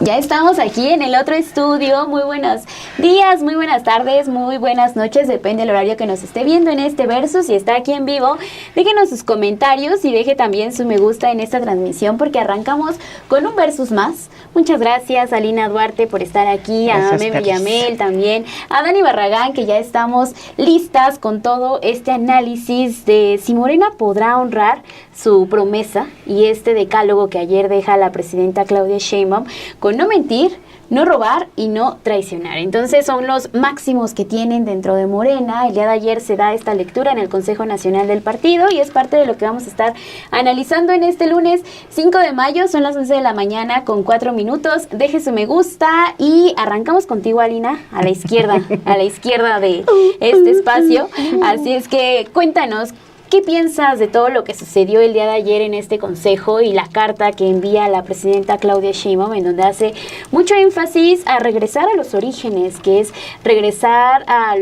Ya estamos aquí en el otro estudio. Muy buenos días, muy buenas tardes, muy buenas noches, depende del horario que nos esté viendo en este Versus. Si está aquí en vivo, déjenos sus comentarios y deje también su me gusta en esta transmisión porque arrancamos con un Versus más. Muchas gracias a Lina Duarte por estar aquí, a Meme Yamel también, a Dani Barragán, que ya estamos listas con todo este análisis de si Morena podrá honrar su promesa y este decálogo que ayer deja la presidenta Claudia Sheinbaum con no mentir, no robar y no traicionar. Entonces son los máximos que tienen dentro de Morena. El día de ayer se da esta lectura en el Consejo Nacional del Partido y es parte de lo que vamos a estar analizando en este lunes 5 de mayo. Son las 11 de la mañana con 4 minutos. Deje su me gusta y arrancamos contigo, Alina, a la izquierda de este espacio. Así es que cuéntanos, ¿qué piensas de todo lo que sucedió el día de ayer en este consejo y la carta que envía la presidenta Claudia Sheinbaum, en donde hace mucho énfasis a regresar a los orígenes, que es regresar a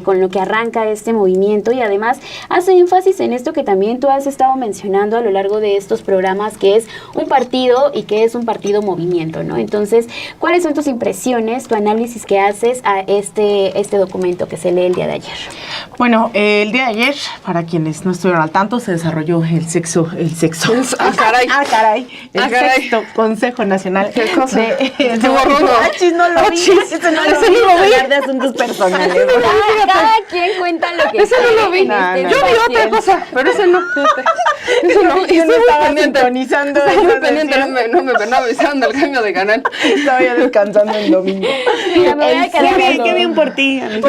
con lo que arranca este movimiento, y además hace énfasis en esto que también tú has estado mencionando a lo largo de estos programas, que es un partido y que es un partido movimiento, ¿no? Entonces, ¿cuáles son tus impresiones, tu análisis que haces a este documento que se lee el día de ayer? Bueno, el día de ayer, para quienes no estuvieron al tanto, se desarrolló el sexto Consejo Nacional ¿Qué cosa? No lo vi. Ese no lo vi. Hablar de asuntos personales. Cada quien cuenta lo que ese no lo vi. Yo vi otra cosa, pero ese no. Ese no. Y no estaba sintonizando. Estaba muy pendiente, no me estaba avisando el cambio de canal. Estaba ya descansando el domingo. Qué bien por ti, amigo.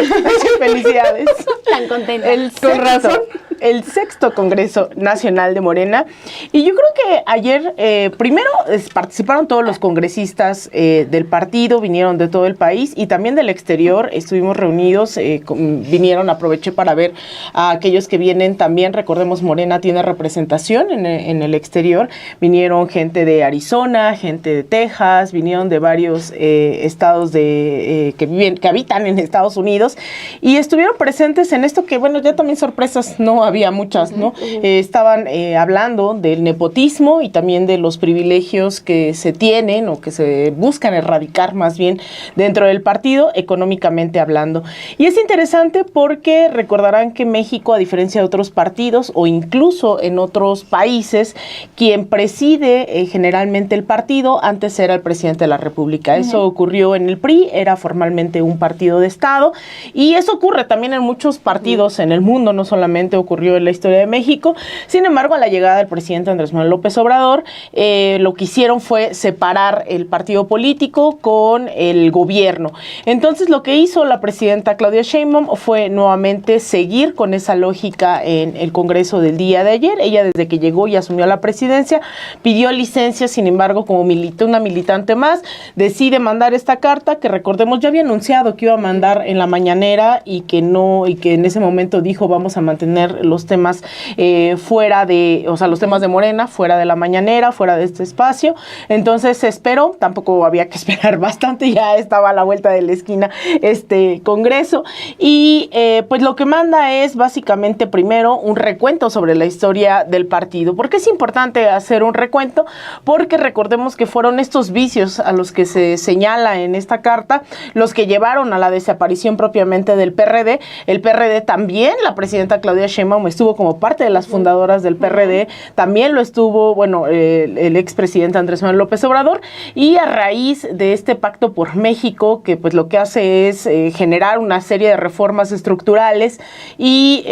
Felicidades. Tan contenta. Con razón. El sexto Congreso Nacional de Morena. Y yo creo que ayer, primero, participaron todos los congresistas del partido, vinieron de todo el país y también del exterior. Estuvimos reunidos, vinieron, aproveché para ver a aquellos que vienen también. Recordemos, Morena tiene representación en el exterior. Vinieron gente de Arizona, gente de Texas, vinieron de varios estados que habitan en Estados Unidos y estuvieron presentes en esto que, bueno, ya también sorpresas no había muchas, ¿no? Estaban hablando del nepotismo y también de los privilegios que se tienen o que se buscan erradicar más bien dentro del partido, económicamente hablando. Y es interesante porque recordarán que México, a diferencia de otros partidos o incluso en otros países, quien preside generalmente el partido antes era el presidente de la República. Eso ocurrió en el PRI, era formalmente un partido de Estado y eso ocurre también en muchos partidos en el mundo, no solamente ocurrió en la historia de México. Sin embargo, a la llegada del presidente Andrés Manuel López Obrador, lo que hicieron fue separar el partido político con el gobierno. Entonces, lo que hizo la presidenta Claudia Sheinbaum fue nuevamente seguir con esa lógica en el Congreso del día de ayer. Ella, desde que llegó y asumió la presidencia, pidió licencia. Sin embargo, como una militante más, decide mandar esta carta que, recordemos, ya había anunciado que iba a mandar en la mañanera y que en ese momento dijo vamos a mantener los temas los temas de Morena, fuera de la mañanera, fuera de este espacio. Entonces se esperó, tampoco había que esperar bastante, ya estaba a la vuelta de la esquina este congreso. Y pues lo que manda es básicamente primero un recuento sobre la historia del partido. ¿Por qué es importante hacer un recuento? Porque recordemos que fueron estos vicios a los que se señala en esta carta los que llevaron a la desaparición propiamente del PRD. El PRD también, la presidenta Claudia Sheinbaum estuvo como parte de las fundadoras del PRD, también lo estuvo, el expresidente Andrés Manuel López Obrador, y a raíz de este Pacto por México, que pues lo que hace es generar una serie de reformas estructurales y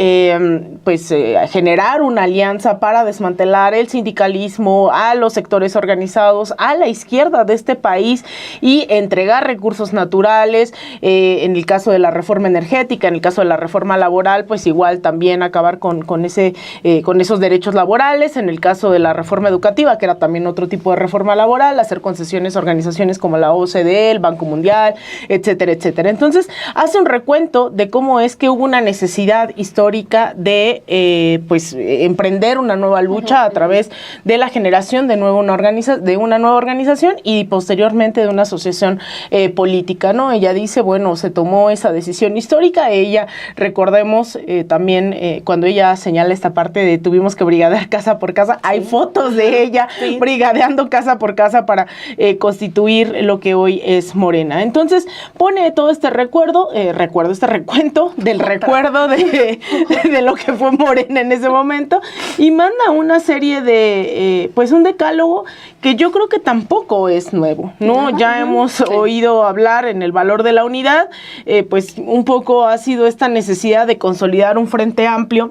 generar una alianza para desmantelar el sindicalismo, a los sectores organizados, a la izquierda de este país y entregar recursos naturales, en el caso de la reforma energética, en el caso de la reforma laboral, pues igual también acabar con esos derechos laborales. En el caso de la reforma educativa, que era también otro tipo de reforma laboral, hacer concesiones a organizaciones como la OCDE, el Banco Mundial, etcétera, etcétera. Entonces, hace un recuento de cómo es que hubo una necesidad histórica de emprender una nueva lucha a través de la generación de una nueva organización y posteriormente de una asociación política, ¿no? Ella dice, se tomó esa decisión histórica. Ella, recordemos, también cuando cuando ella señala esta parte de tuvimos que brigadear casa por casa, hay fotos de ella brigadeando casa por casa para constituir lo que hoy es Morena. Entonces pone todo este este recuento del recuerdo de lo que fue Morena en ese momento y manda una serie de, pues un decálogo que yo creo que tampoco es nuevo, ¿no? Ya hemos oído hablar en el valor de la unidad, pues un poco ha sido esta necesidad de consolidar un frente amplio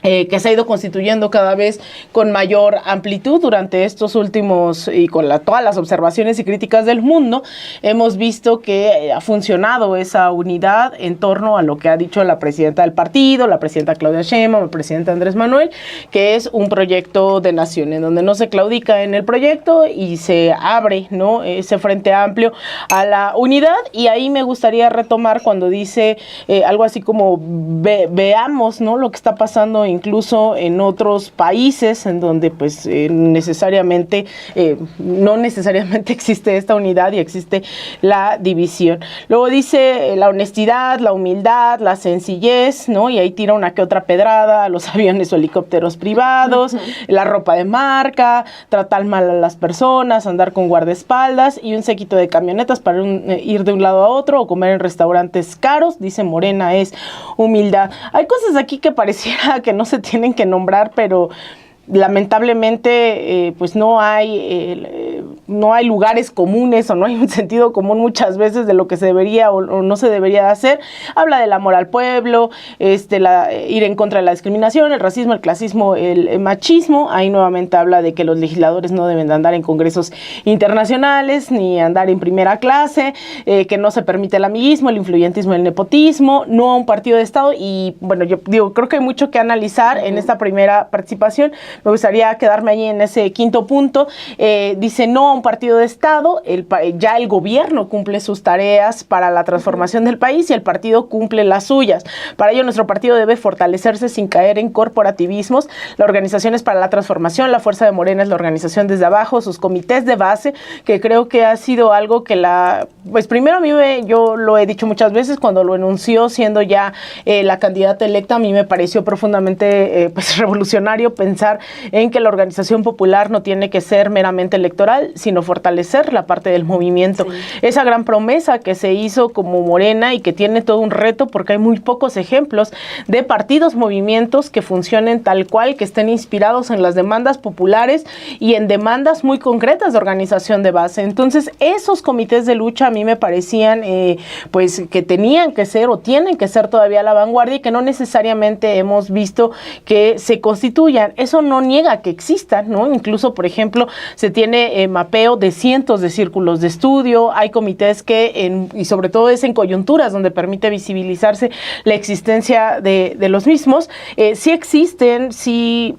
que se ha ido constituyendo cada vez con mayor amplitud durante estos últimos, y con todas las observaciones y críticas del mundo, hemos visto que ha funcionado esa unidad en torno a lo que ha dicho la presidenta del partido, la presidenta Claudia Sheinbaum, el presidente Andrés Manuel, que es un proyecto de nación, en donde no se claudica en el proyecto y se abre, ¿no?, ese frente amplio a la unidad. Y ahí me gustaría retomar cuando dice algo así como veamos, ¿no?, lo que está pasando incluso en otros países en donde pues no necesariamente existe esta unidad y existe la división. Luego dice la honestidad, la humildad, la sencillez, ¿no? Y ahí tira una que otra pedrada a los aviones o helicópteros privados, la ropa de marca, tratar mal a las personas, andar con guardaespaldas y un séquito de camionetas para ir de un lado a otro o comer en restaurantes caros. Dice Morena es humildad. Hay cosas aquí que pareciera que no se tienen que nombrar, pero lamentablemente pues no hay lugares comunes o no hay un sentido común muchas veces de lo que se debería o no se debería hacer. Habla del amor al pueblo, ir en contra de la discriminación, el racismo, el clasismo, el machismo. Ahí nuevamente habla de que los legisladores no deben de andar en congresos internacionales ni andar en primera clase, que no se permite el amiguismo, el influyentismo, el nepotismo, no a un partido de Estado. Y bueno, yo digo, creo que hay mucho que analizar en esta primera participación. Me gustaría quedarme ahí en ese quinto punto. Dice no a un partido de Estado. Ya el gobierno cumple sus tareas para la transformación del país y el partido cumple las suyas. Para ello, nuestro partido debe fortalecerse sin caer en corporativismos. La organización es para la transformación. La fuerza de Morena es la organización desde abajo, sus comités de base, que creo que ha sido algo que pues primero a mí yo lo he dicho muchas veces, cuando lo enunció siendo ya la candidata electa, a mí me pareció profundamente pues revolucionario pensar en que la organización popular no tiene que ser meramente electoral, sino fortalecer la parte del movimiento. Sí. Esa gran promesa que se hizo como Morena y que tiene todo un reto porque hay muy pocos ejemplos de partidos, movimientos que funcionen tal cual, que estén inspirados en las demandas populares y en demandas muy concretas de organización de base. Entonces, esos comités de lucha a mí me parecían pues que tenían que ser o tienen que ser todavía la vanguardia y que no necesariamente hemos visto que se constituyan. Eso no niega que existan, ¿no? Incluso, por ejemplo, se tiene mapeo de cientos de círculos de estudio, hay comités y sobre todo es en coyunturas donde permite visibilizarse la existencia de los mismos. Sí existen, sí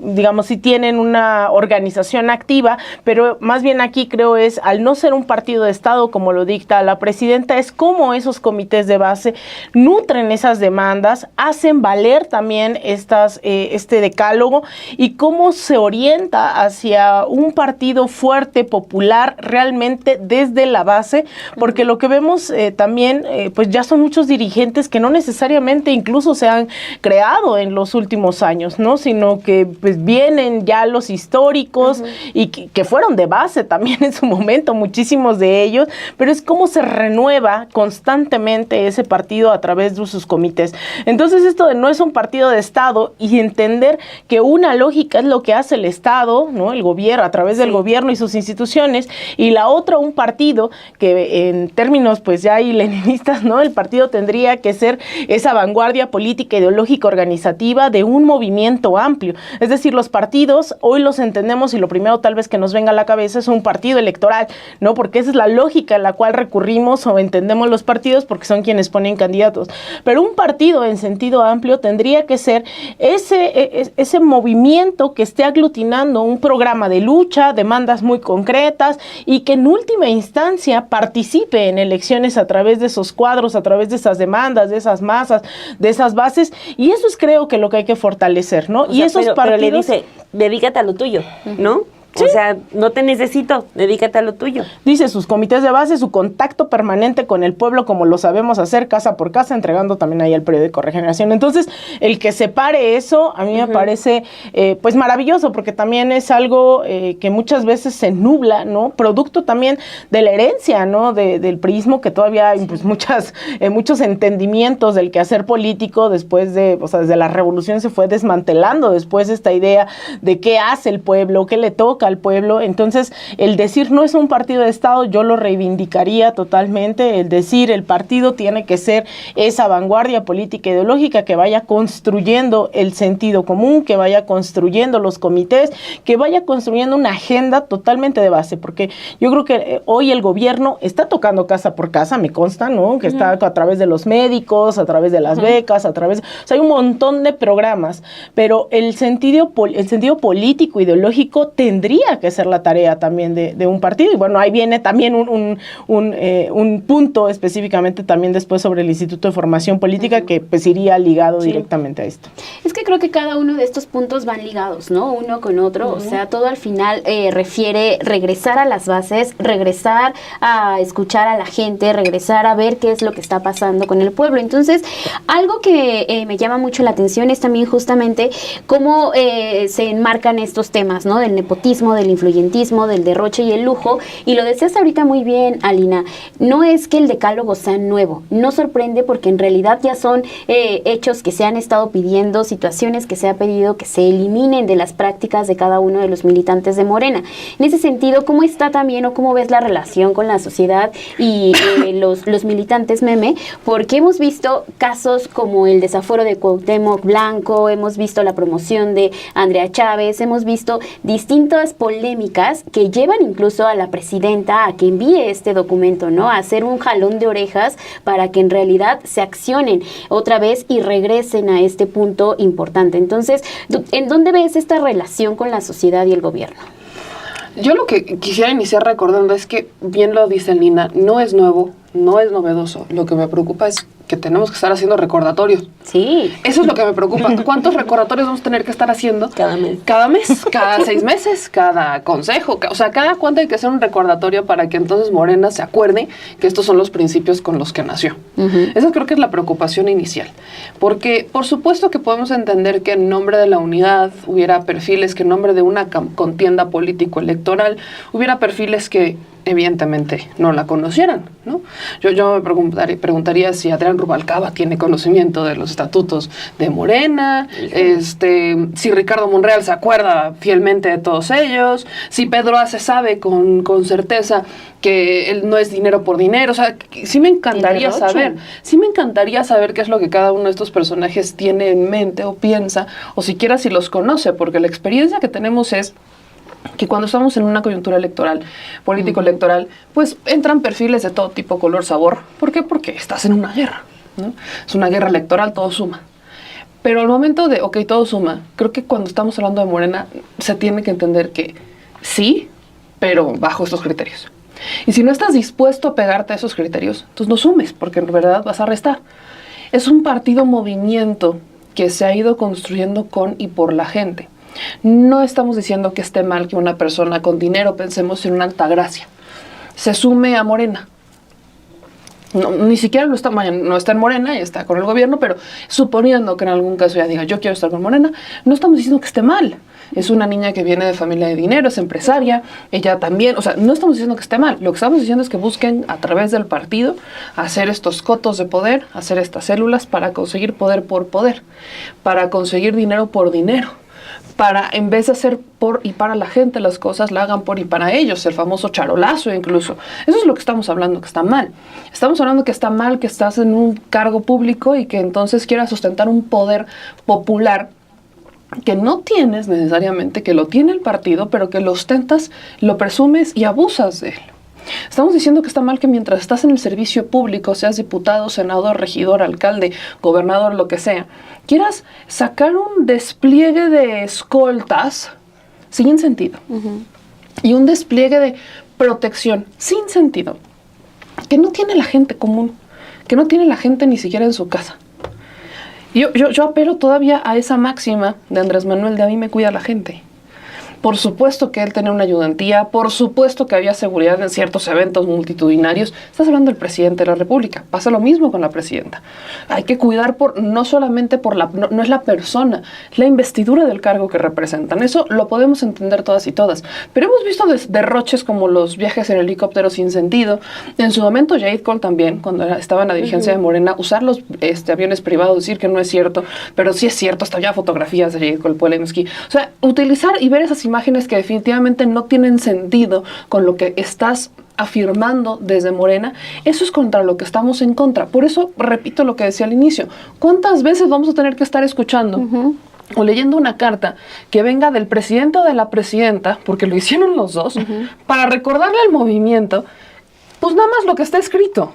tienen una organización activa, pero más bien aquí creo es, al no ser un partido de Estado como lo dicta la presidenta, es cómo esos comités de base nutren esas demandas, hacen valer también este decálogo y cómo se orienta hacia un partido fuerte, popular, realmente desde la base, porque lo que vemos también, pues ya son muchos dirigentes que no necesariamente incluso se han creado en los últimos años, ¿no? Sino que pues vienen ya los históricos y que fueron de base también en su momento, muchísimos de ellos, pero es cómo se renueva constantemente ese partido a través de sus comités. Entonces esto de no es un partido de Estado y entender que una lógica es lo que hace el Estado, ¿no? El gobierno, a través del gobierno y sus instituciones, y la otra un partido que en términos pues ya hay leninistas, ¿no? El partido tendría que ser esa vanguardia política, ideológica, organizativa de un movimiento amplio. Es decir, los partidos hoy los entendemos y lo primero tal vez que nos venga a la cabeza es un partido electoral, ¿no? Porque esa es la lógica en la cual recurrimos o entendemos los partidos porque son quienes ponen candidatos. Pero un partido en sentido amplio tendría que ser ese movimiento que esté aglutinando un programa de lucha, demandas muy concretas y que en última instancia participe en elecciones a través de esos cuadros, a través de esas demandas, de esas masas, de esas bases, y eso es creo que lo que hay que fortalecer, ¿no? O sea, pero le dice, dedícate a lo tuyo, ¿no? O sea, no te necesito, dedícate a lo tuyo. Dice, sus comités de base, su contacto permanente con el pueblo, como lo sabemos hacer, casa por casa, entregando también ahí el periódico Regeneración. Entonces, el que separe eso, a mí me parece, pues, maravilloso, porque también es algo que muchas veces se nubla, ¿no? Producto también de la herencia, ¿no? Del priismo, que todavía hay, pues, muchos entendimientos del quehacer político después de, o sea, desde la revolución se fue desmantelando después esta idea de qué hace el pueblo, qué le toca al pueblo. Entonces, el decir no es un partido de Estado, yo lo reivindicaría totalmente. El decir el partido tiene que ser esa vanguardia política ideológica que vaya construyendo el sentido común, que vaya construyendo los comités, que vaya construyendo una agenda totalmente de base, porque yo creo que hoy el gobierno está tocando casa por casa, me consta, ¿no? Que está a través de los médicos, a través de las becas, a través, o sea, hay un montón de programas, pero el sentido político, ideológico, tendría que ser la tarea también de un partido. Y bueno, ahí viene también un punto específicamente también después sobre el Instituto de Formación Política que pues iría ligado directamente a esto. Es que creo que cada uno de estos puntos van ligados, ¿no? Uno con otro, o sea, todo al final refiere regresar a las bases, regresar a escuchar a la gente, regresar a ver qué es lo que está pasando con el pueblo. Entonces, algo que me llama mucho la atención es también justamente cómo se enmarcan estos temas, ¿no? Del nepotismo, del influyentismo, del derroche y el lujo. Y lo decías ahorita muy bien, Alina, no es que el decálogo sea nuevo, no sorprende porque en realidad ya son hechos que se han estado pidiendo, situaciones que se ha pedido que se eliminen de las prácticas de cada uno de los militantes de Morena. En ese sentido, ¿cómo está también o cómo ves la relación con la sociedad y los militantes meme? Porque hemos visto casos como el desaforo de Cuauhtémoc Blanco, hemos visto la promoción de Andrea Chávez, hemos visto distintas polémicas que llevan incluso a la presidenta a que envíe este documento, ¿no? A hacer un jalón de orejas para que en realidad se accionen otra vez y regresen a este punto importante. Entonces, ¿en dónde ves esta relación con la sociedad y el gobierno? Yo lo que quisiera iniciar recordando es que, bien lo dice Lina, no es nuevo, no es novedoso. Lo que me preocupa es que tenemos que estar haciendo recordatorios. Sí. Eso es lo que me preocupa. ¿Cuántos recordatorios vamos a tener que estar haciendo? Cada mes. Cada mes, cada 6 meses, cada consejo. O sea, cada cuánto hay que hacer un recordatorio para que entonces Morena se acuerde que estos son los principios con los que nació. Esa creo que es la preocupación inicial. Porque, por supuesto que podemos entender que en nombre de la unidad hubiera perfiles, que en nombre de una contienda político-electoral hubiera perfiles que evidentemente no la conocieran, ¿no? Yo me preguntaría si Adrián Rubalcaba tiene conocimiento de los estatutos de Morena, si Ricardo Monreal se acuerda fielmente de todos ellos, si Pedro Ace sabe con certeza que él no es dinero por dinero. O sea, sí me encantaría saber qué es lo que cada uno de estos personajes tiene en mente o piensa, o siquiera si los conoce, porque la experiencia que tenemos es que cuando estamos en una coyuntura electoral, político-electoral, pues entran perfiles de todo tipo, color, sabor. ¿Por qué? Porque estás en una guerra, ¿no? Es una guerra electoral, todo suma. Pero al momento de, ok, todo suma, creo que cuando estamos hablando de Morena, se tiene que entender que sí, pero bajo estos criterios. Y si no estás dispuesto a pegarte a esos criterios, entonces no sumes, porque en verdad vas a restar. Es un partido movimiento que se ha ido construyendo con y por la gente. No estamos diciendo que esté mal que una persona con dinero, pensemos en una Altagracia, se sume a Morena. No, ni siquiera no está en Morena y está con el gobierno, pero suponiendo que en algún caso ya diga yo quiero estar con Morena, no estamos diciendo que esté mal. Es una niña que viene de familia de dinero, es empresaria, ella también, o sea, no estamos diciendo que esté mal. Lo que estamos diciendo es que busquen a través del partido hacer estos cotos de poder, hacer estas células para conseguir poder por poder, para conseguir dinero por dinero. Para, en vez de hacer por y para la gente las cosas, la hagan por y para ellos, el famoso charolazo incluso. Eso es lo que estamos hablando, que está mal. Estamos hablando que está mal que estás en un cargo público y que entonces quieras sustentar un poder popular que no tienes necesariamente, que lo tiene el partido, pero que lo ostentas, lo presumes y abusas de él. Estamos diciendo que está mal que mientras estás en el servicio público, seas diputado, senador, regidor, alcalde, gobernador, lo que sea, quieras sacar un despliegue de escoltas sin sentido. Y un despliegue de protección sin sentido que no tiene la gente común, que no tiene la gente ni siquiera en su casa. Yo apelo todavía a esa máxima de Andrés Manuel de a mí me cuida la gente. Por supuesto que él tenía una ayudantía, por supuesto que había seguridad en ciertos eventos multitudinarios. Estás hablando del presidente de la República. Pasa lo mismo con la presidenta. Hay que cuidar no solamente no es la persona, es la investidura del cargo que representan. Eso lo podemos entender todas y todas. Pero hemos visto derroches como los viajes en helicóptero sin sentido. En su momento, Jade Cole también, cuando estaba en la dirigencia de Morena, usar los aviones privados, decir que no es cierto, pero sí es cierto, hasta ya fotografías de Jade Cole Polemski. O sea, utilizar y ver esas imágenes que definitivamente no tienen sentido con lo que estás afirmando desde Morena, eso es contra lo que estamos en contra. Por eso repito lo que decía al inicio. ¿Cuántas veces vamos a tener que estar escuchando o leyendo una carta que venga del presidente o de la presidenta, porque lo hicieron los dos, para recordarle al movimiento, pues nada más lo que está escrito?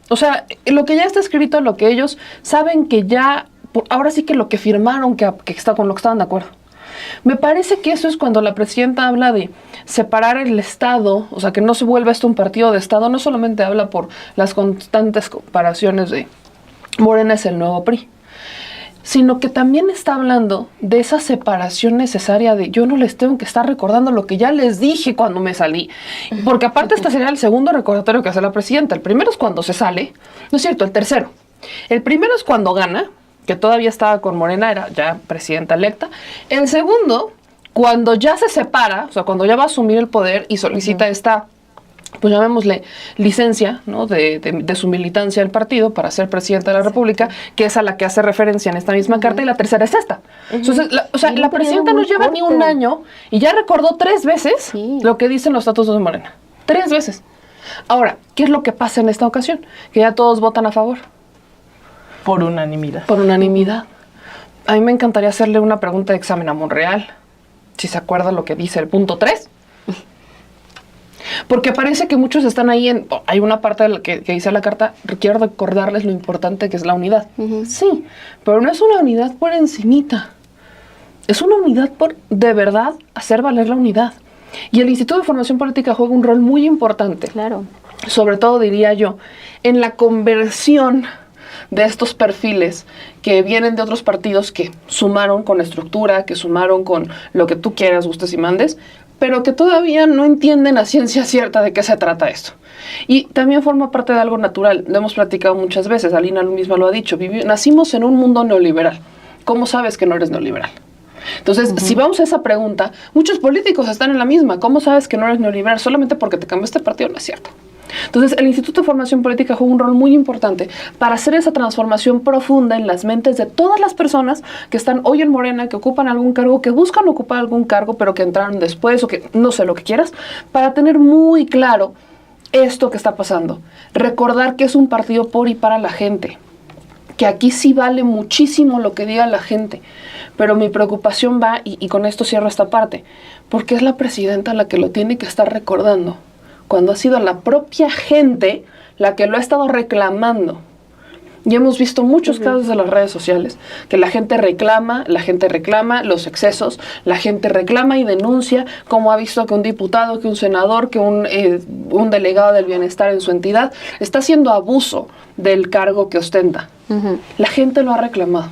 O sea, lo que ya está escrito, lo que ellos saben que ya, ahora sí que lo que firmaron, que está con lo que estaban de acuerdo. Me parece que eso es cuando la presidenta habla de separar el Estado, o sea, que no se vuelva esto un partido de Estado, no solamente habla por las constantes comparaciones de Morena es el nuevo PRI, sino que también está hablando de esa separación necesaria de yo no les tengo que estar recordando lo que ya les dije cuando me salí. Porque aparte este sería el segundo recordatorio que hace la presidenta. El primero es cuando se sale, no es cierto, el tercero. El primero es cuando gana, que todavía estaba con Morena, era ya presidenta electa. El segundo, cuando ya se separa, o sea, cuando ya va a asumir el poder y solicita esta, pues llamémosle licencia, ¿no?, de su militancia del partido para ser presidenta de la República, que es a la que hace referencia en esta misma carta, y la tercera es esta. Entonces, la presidenta no lleva ni un año y ya recordó 3 veces lo que dicen los estatutos de Morena. 3 veces. Ahora, ¿qué es lo que pasa en esta ocasión? Que ya todos votan a favor. Por unanimidad. Por unanimidad. A mí me encantaría hacerle una pregunta de examen a Monreal, si se acuerda lo que dice el punto 3. Porque parece que muchos están ahí hay una parte de la que dice la carta, quiero recordarles lo importante que es la unidad. Sí, pero no es una unidad por encimita. Es una unidad por, de verdad, hacer valer la unidad. Y el Instituto de Formación Política juega un rol muy importante. Claro. Sobre todo, diría yo, en la conversión de estos perfiles que vienen de otros partidos que sumaron con estructura, que sumaron con lo que tú quieras, gustes y mandes, pero que todavía no entienden a ciencia cierta de qué se trata esto. Y también forma parte de algo natural. Lo hemos platicado muchas veces, Alina misma lo ha dicho, nacimos en un mundo neoliberal. ¿Cómo sabes que no eres neoliberal? Entonces, si vamos a esa pregunta, muchos políticos están en la misma. ¿Cómo sabes que no eres neoliberal? Solamente porque te cambiaste de partido, no es cierto. Entonces, el Instituto de Formación Política juega un rol muy importante para hacer esa transformación profunda en las mentes de todas las personas que están hoy en Morena, que ocupan algún cargo, que buscan ocupar algún cargo, pero que entraron después o que no sé lo que quieras, para tener muy claro esto que está pasando. Recordar que es un partido por y para la gente, que aquí sí vale muchísimo lo que diga la gente, pero mi preocupación va, y con esto cierro esta parte, porque es la presidenta la que lo tiene que estar recordando, cuando ha sido la propia gente la que lo ha estado reclamando. Y hemos visto muchos casos de las redes sociales, que la gente reclama los excesos, la gente reclama y denuncia, como ha visto que un diputado, que un senador, que un delegado del bienestar en su entidad está haciendo abuso del cargo que ostenta. La gente lo ha reclamado,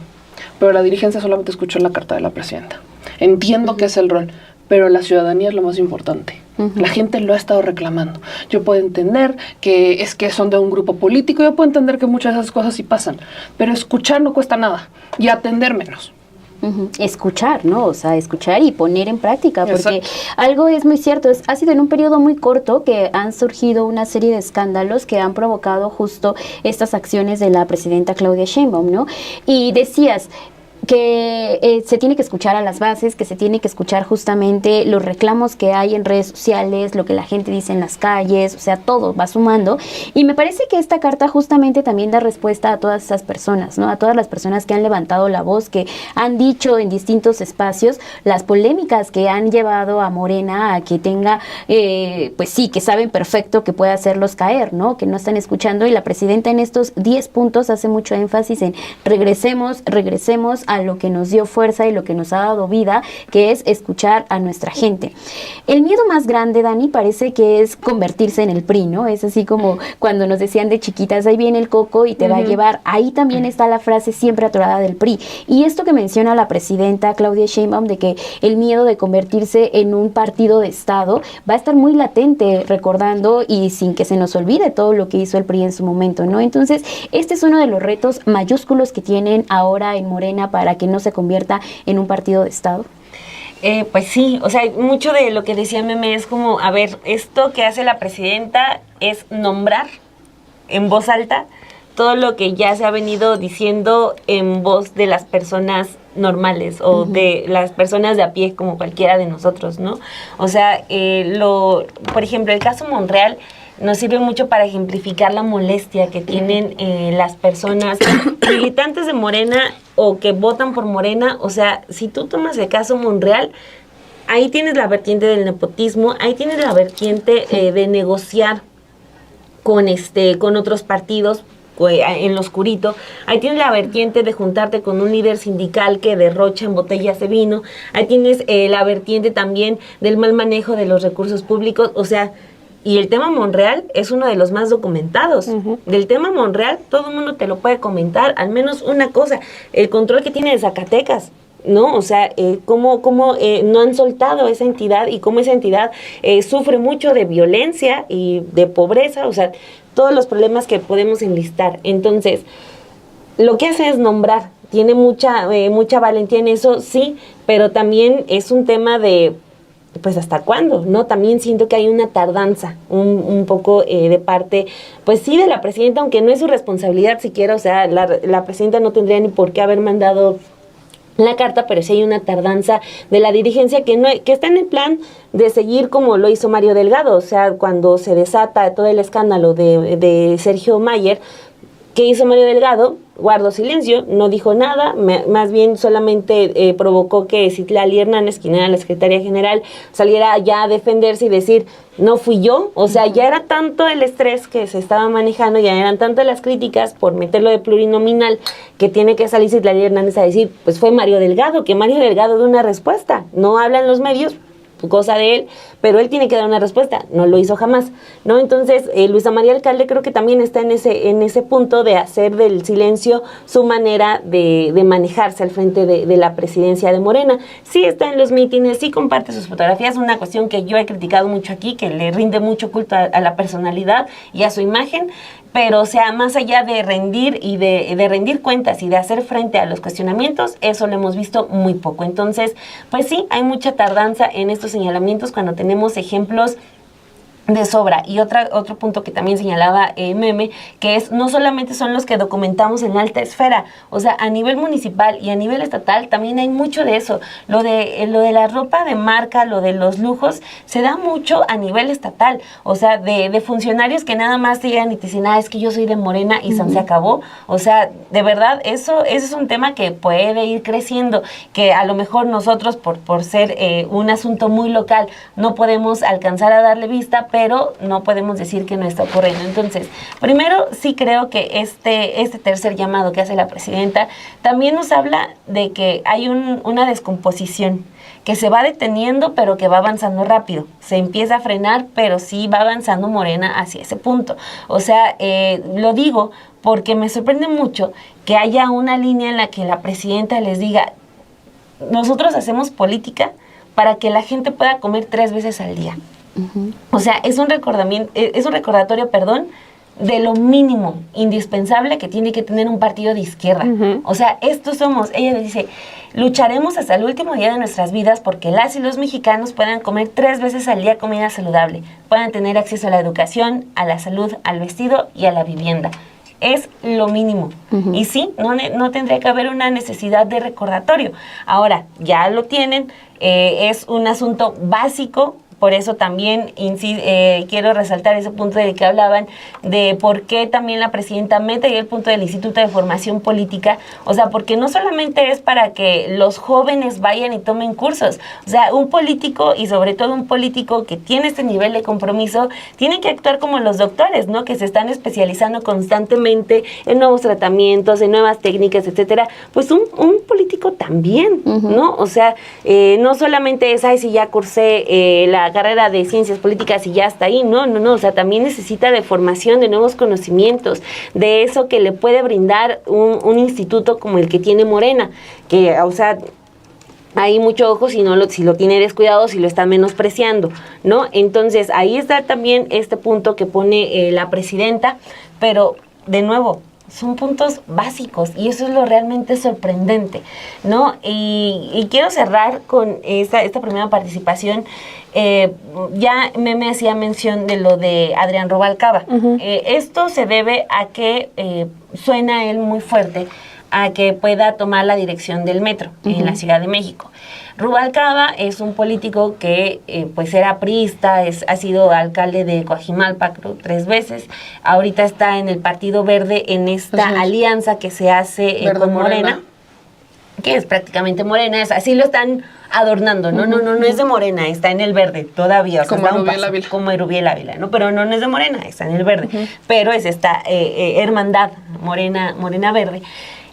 pero la dirigencia solamente escuchó la carta de la presidenta. Entiendo que es el rol, pero la ciudadanía es lo más importante. La gente lo ha estado reclamando. Yo puedo entender que son de un grupo político, yo puedo entender que muchas de esas cosas sí pasan, pero escuchar no cuesta nada y atender menos. Escuchar, ¿no? O sea, escuchar y poner en práctica, porque Exacto. algo es muy cierto, ha sido en un periodo muy corto que han surgido una serie de escándalos que han provocado justo estas acciones de la presidenta Claudia Sheinbaum, ¿no? Y decías que se tiene que escuchar a las bases, que se tiene que escuchar justamente los reclamos que hay en redes sociales, lo que la gente dice en las calles, o sea, todo va sumando. Y me parece que esta carta justamente también da respuesta a todas esas personas, ¿no? A todas las personas que han levantado la voz, que han dicho en distintos espacios las polémicas que han llevado a Morena a que tenga, pues sí, que saben perfecto que puede hacerlos caer, ¿no? Que no están escuchando. Y la presidenta en estos 10 puntos hace mucho énfasis en regresemos a a lo que nos dio fuerza y lo que nos ha dado vida, que es escuchar a nuestra gente. El miedo más grande, Dani, parece que es convertirse en el PRI, ¿no? Es así como cuando nos decían de chiquitas, ahí viene el coco y te va a llevar. Ahí también está la frase siempre atorada del PRI. Y esto que menciona la presidenta Claudia Sheinbaum, de que el miedo de convertirse en un partido de Estado va a estar muy latente, recordando y sin que se nos olvide todo lo que hizo el PRI en su momento, ¿no? Entonces, este es uno de los retos mayúsculos que tienen ahora en Morena para que no se convierta en un partido de Estado. Pues sí, o sea, mucho de lo que decía Meme es como, a ver, esto que hace la presidenta es nombrar en voz alta todo lo que ya se ha venido diciendo en voz de las personas normales o de las personas de a pie como cualquiera de nosotros, ¿no? O sea, por ejemplo, el caso Monreal nos sirve mucho para ejemplificar la molestia que tienen las personas militantes de Morena o que votan por Morena. O sea, si tú tomas el caso Monreal, ahí tienes la vertiente del nepotismo, ahí tienes la vertiente de negociar con otros partidos en lo oscurito, ahí tienes la vertiente de juntarte con un líder sindical que derrocha en botellas de vino, ahí tienes la vertiente también del mal manejo de los recursos públicos. O sea, y el tema Monreal es uno de los más documentados. Del tema Monreal todo el mundo te lo puede comentar, al menos una cosa, el control que tiene de Zacatecas, ¿no? O sea, cómo no han soltado esa entidad y cómo esa entidad sufre mucho de violencia y de pobreza, o sea, todos los problemas que podemos enlistar. Entonces, lo que hace es nombrar, tiene mucha valentía en eso, sí, pero también es un tema de pues hasta cuándo, ¿no? También siento que hay una tardanza, un poco de parte, pues sí, de la presidenta, aunque no es su responsabilidad siquiera. O sea, la presidenta no tendría ni por qué haber mandado la carta, pero sí hay una tardanza de la dirigencia que está en el plan de seguir como lo hizo Mario Delgado. O sea, cuando se desata todo el escándalo de Sergio Mayer, ¿qué hizo Mario Delgado? Guardó silencio, no dijo nada, más bien solamente provocó que Citlali Hernández, quien era la secretaria general, saliera ya a defenderse y decir, no fui yo. O sea, ya era tanto el estrés que se estaba manejando, ya eran tantas las críticas por meterlo de plurinominal, que tiene que salir Citlali Hernández a decir, pues fue Mario Delgado, que Mario Delgado dé una respuesta. No hablan los medios, cosa de él, pero él tiene que dar una respuesta, no lo hizo jamás, ¿no? Entonces, Luisa María Alcalde creo que también está en ese punto de hacer del silencio su manera de manejarse al frente de la presidencia de Morena. Sí está en los mítines, sí comparte sus fotografías, una cuestión que yo he criticado mucho aquí, que le rinde mucho culto a la personalidad y a su imagen, pero o sea, más allá de rendir y de rendir cuentas y de hacer frente a los cuestionamientos, eso lo hemos visto muy poco. Entonces, pues sí, hay mucha tardanza en estos señalamientos cuando tenemos ejemplos de sobra. Y otro punto que también señalaba Meme, que es no solamente son los que documentamos en la alta esfera, o sea, a nivel municipal y a nivel estatal también hay mucho de eso. Lo de la ropa de marca, lo de los lujos, se da mucho a nivel estatal, o sea, de funcionarios que nada más te llegan y te dicen, es que yo soy de Morena y se acabó. O sea, de verdad, eso es un tema que puede ir creciendo, que a lo mejor nosotros por ser un asunto muy local no podemos alcanzar a darle vista, pero no podemos decir que no está ocurriendo. Entonces, primero sí creo que este tercer llamado que hace la presidenta también nos habla de que hay una descomposición que se va deteniendo, pero que va avanzando rápido. Se empieza a frenar, pero sí va avanzando Morena hacia ese punto. O sea, lo digo porque me sorprende mucho que haya una línea en la que la presidenta les diga, nosotros hacemos política para que la gente pueda comer 3 veces al día. O sea, es un recordatorio, de lo mínimo indispensable que tiene que tener un partido de izquierda. O sea, estos somos, ella dice, lucharemos hasta el último día de nuestras vidas porque las y los mexicanos puedan comer 3 veces al día comida saludable, puedan tener acceso a la educación, a la salud, al vestido y a la vivienda. Es lo mínimo. Y sí, no tendría que haber una necesidad de recordatorio. Ahora, ya lo tienen, es un asunto básico por eso también quiero resaltar ese punto del que hablaban, de por qué también la presidenta mete ahí el punto del Instituto de Formación Política, o sea, porque no solamente es para que los jóvenes vayan y tomen cursos, o sea, un político y sobre todo un político que tiene este nivel de compromiso, tiene que actuar como los doctores, ¿no? Que se están especializando constantemente en nuevos tratamientos, en nuevas técnicas, etcétera. Pues un político también, ¿no? O sea, no solamente es, si ya cursé la carrera de ciencias políticas y ya está ahí, no, o sea, también necesita de formación, de nuevos conocimientos, de eso que le puede brindar un instituto como el que tiene Morena, que, o sea, hay mucho ojo si lo tiene descuidado, si lo está menospreciando, ¿no? Entonces, ahí está también este punto que pone la presidenta, pero, de nuevo, son puntos básicos y eso es lo realmente sorprendente, ¿no? Y quiero cerrar con esta primera participación. Ya me hacía mención de lo de Adrián Rubalcaba. Esto se debe a que suena él muy fuerte a que pueda tomar la dirección del metro en la Ciudad de México. Rubalcaba es un político que pues era priista, ha sido alcalde de Coajimalpa 3 veces, ahorita está en el Partido Verde en esta alianza que se hace con Morena, que es prácticamente Morena, así lo están adornando, no es de Morena, está en el Verde todavía, o sea, como Erubiel Ávila. Como Erubiel Ávila, ¿no? Pero no es de Morena, está en el Verde, pero es esta hermandad Morena Verde.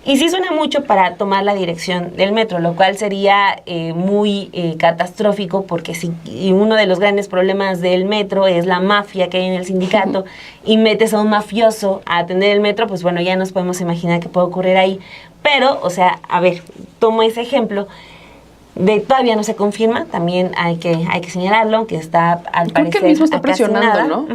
Y sí suena mucho para tomar la dirección del metro, lo cual sería muy catastrófico, porque y uno de los grandes problemas del metro es la mafia que hay en el sindicato, y metes a un mafioso a atender el metro, pues bueno, ya nos podemos imaginar qué puede ocurrir ahí. Pero, o sea, a ver, tomo ese ejemplo. Todavía no se confirma, también hay que señalarlo, aunque está al parecer que él mismo está presionando, nada, ¿no?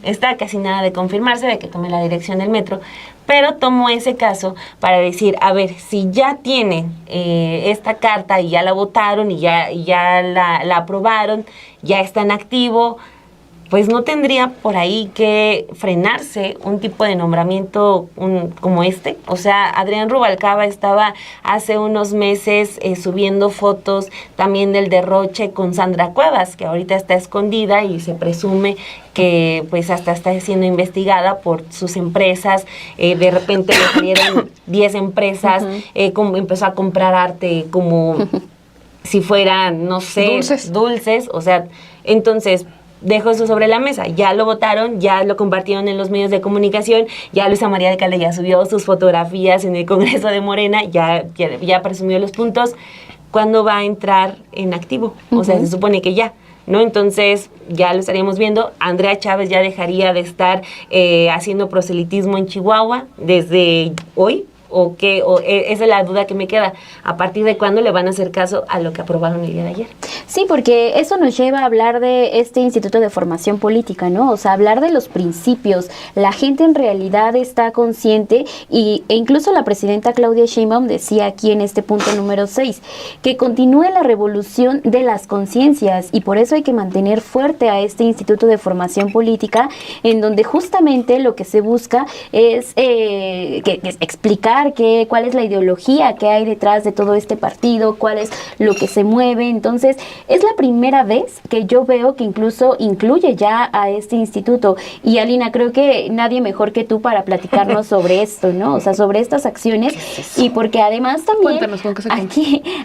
Está casi nada de confirmarse, de que tome la dirección del metro, pero tomo ese caso para decir, a ver, si ya tiene esta carta y ya la votaron y ya la aprobaron, ya está en activo, pues no tendría por ahí que frenarse un tipo de nombramiento como este. O sea, Adrián Rubalcaba estaba hace unos meses subiendo fotos también del derroche con Sandra Cuevas, que ahorita está escondida y se presume que pues hasta está siendo investigada por sus empresas. De repente le salieron 10 empresas, empezó a comprar arte como si fueran, no sé, dulces. O sea, entonces dejo eso sobre la mesa, ya lo votaron, ya lo compartieron en los medios de comunicación, ya Luisa María Alcalde ya subió sus fotografías en el Congreso de Morena, ya presumió los puntos. ¿Cuándo va a entrar en activo? O sea, se supone que ya, ¿no? Entonces, ya lo estaríamos viendo. Andrea Chávez ya dejaría de estar haciendo proselitismo en Chihuahua desde hoy. Esa es la duda que me queda. ¿A partir de cuándo le van a hacer caso a lo que aprobaron el día de ayer? Sí, porque eso nos lleva a hablar de este Instituto de Formación Política, ¿no? O sea, hablar de los principios. La gente en realidad está consciente e incluso la presidenta Claudia Sheinbaum decía aquí en este punto número 6 que continúe la revolución de las conciencias y por eso hay que mantener fuerte a este Instituto de Formación Política en donde justamente lo que se busca es explicar cuál es la ideología que hay detrás de todo este partido, cuál es lo que se mueve. Entonces, es la primera vez que yo veo que incluso incluye ya a este instituto. Y Alina, creo que nadie mejor que tú para platicarnos sobre esto, ¿no? O sea, sobre estas acciones. Y porque además también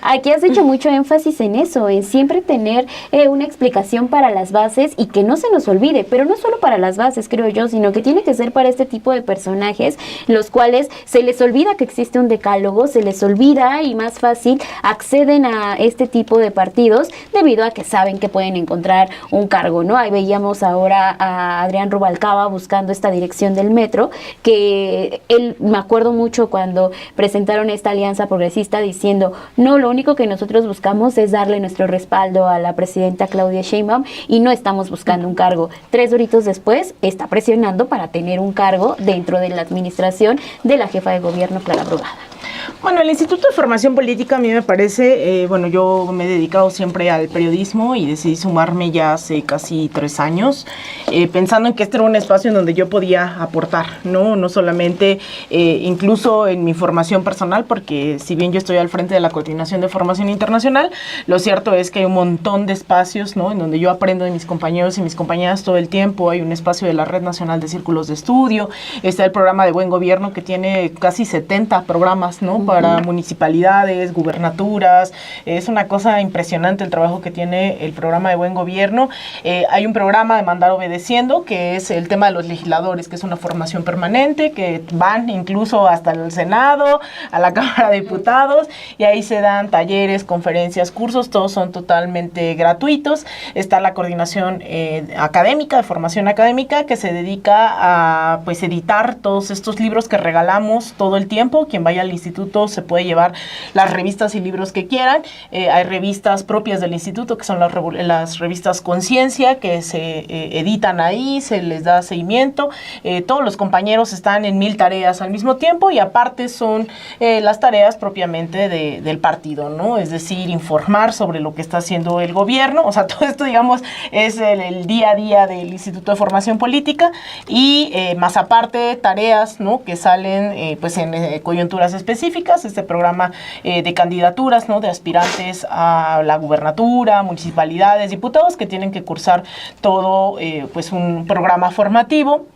aquí has hecho mucho énfasis en eso, en siempre tener una explicación para las bases y que no se nos olvide, pero no solo para las bases, creo yo, sino que tiene que ser para este tipo de personajes, los cuales se les olvida que existe un decálogo, se les olvida y más fácil acceden a este tipo de partidos debido a que saben que pueden encontrar un cargo, ¿no? Ahí veíamos ahora a Adrián Rubalcaba buscando esta dirección del metro, que él, me acuerdo mucho cuando presentaron esta alianza progresista diciendo, no, lo único que nosotros buscamos es darle nuestro respaldo a la presidenta Claudia Sheinbaum y no estamos buscando un cargo. 3 horitos después está presionando para tener un cargo dentro de la administración de la jefa de gobierno Clara Brugada. Bueno, el Instituto de Formación Política a mí me parece, bueno, yo me he dedicado siempre al periodismo y decidí sumarme ya hace casi 3 años, pensando en que este era un espacio en donde yo podía aportar, no solamente incluso en mi formación personal, porque si bien yo estoy al frente de la Coordinación de Formación Internacional, lo cierto es que hay un montón de espacios, ¿no?, en donde yo aprendo de mis compañeros y mis compañeras todo el tiempo. Hay un espacio de la Red Nacional de Círculos de Estudio, está el programa de Buen Gobierno que tiene casi 70 programas, ¿no?, para municipalidades, gubernaturas. Es una cosa impresionante el trabajo que tiene el programa de Buen Gobierno. Hay un programa de Mandar Obedeciendo, que es el tema de los legisladores, que es una formación permanente, que van incluso hasta el Senado, a la Cámara de Diputados, y ahí se dan talleres, conferencias, cursos, todos son totalmente gratuitos. Está la coordinación académica, de formación académica, que se dedica a pues editar todos estos libros que regalamos todo el tiempo. Quien vaya al instituto se puede llevar las revistas y libros que quieran. Hay revistas propias del instituto, que son las revistas Conciencia, que se editan ahí, se les da seguimiento. Todos los compañeros están en 1000 tareas al mismo tiempo, y aparte son las tareas propiamente del partido, ¿no? Es decir, informar sobre lo que está haciendo el gobierno. O sea, todo esto, digamos, es el día a día del Instituto de Formación Política, y más aparte tareas, ¿no?, que salen pues en coyunturas específicas. Este programa de candidaturas, ¿no?, de aspirantes a la gubernatura, municipalidades, diputados, que tienen que cursar todo pues un programa formativo,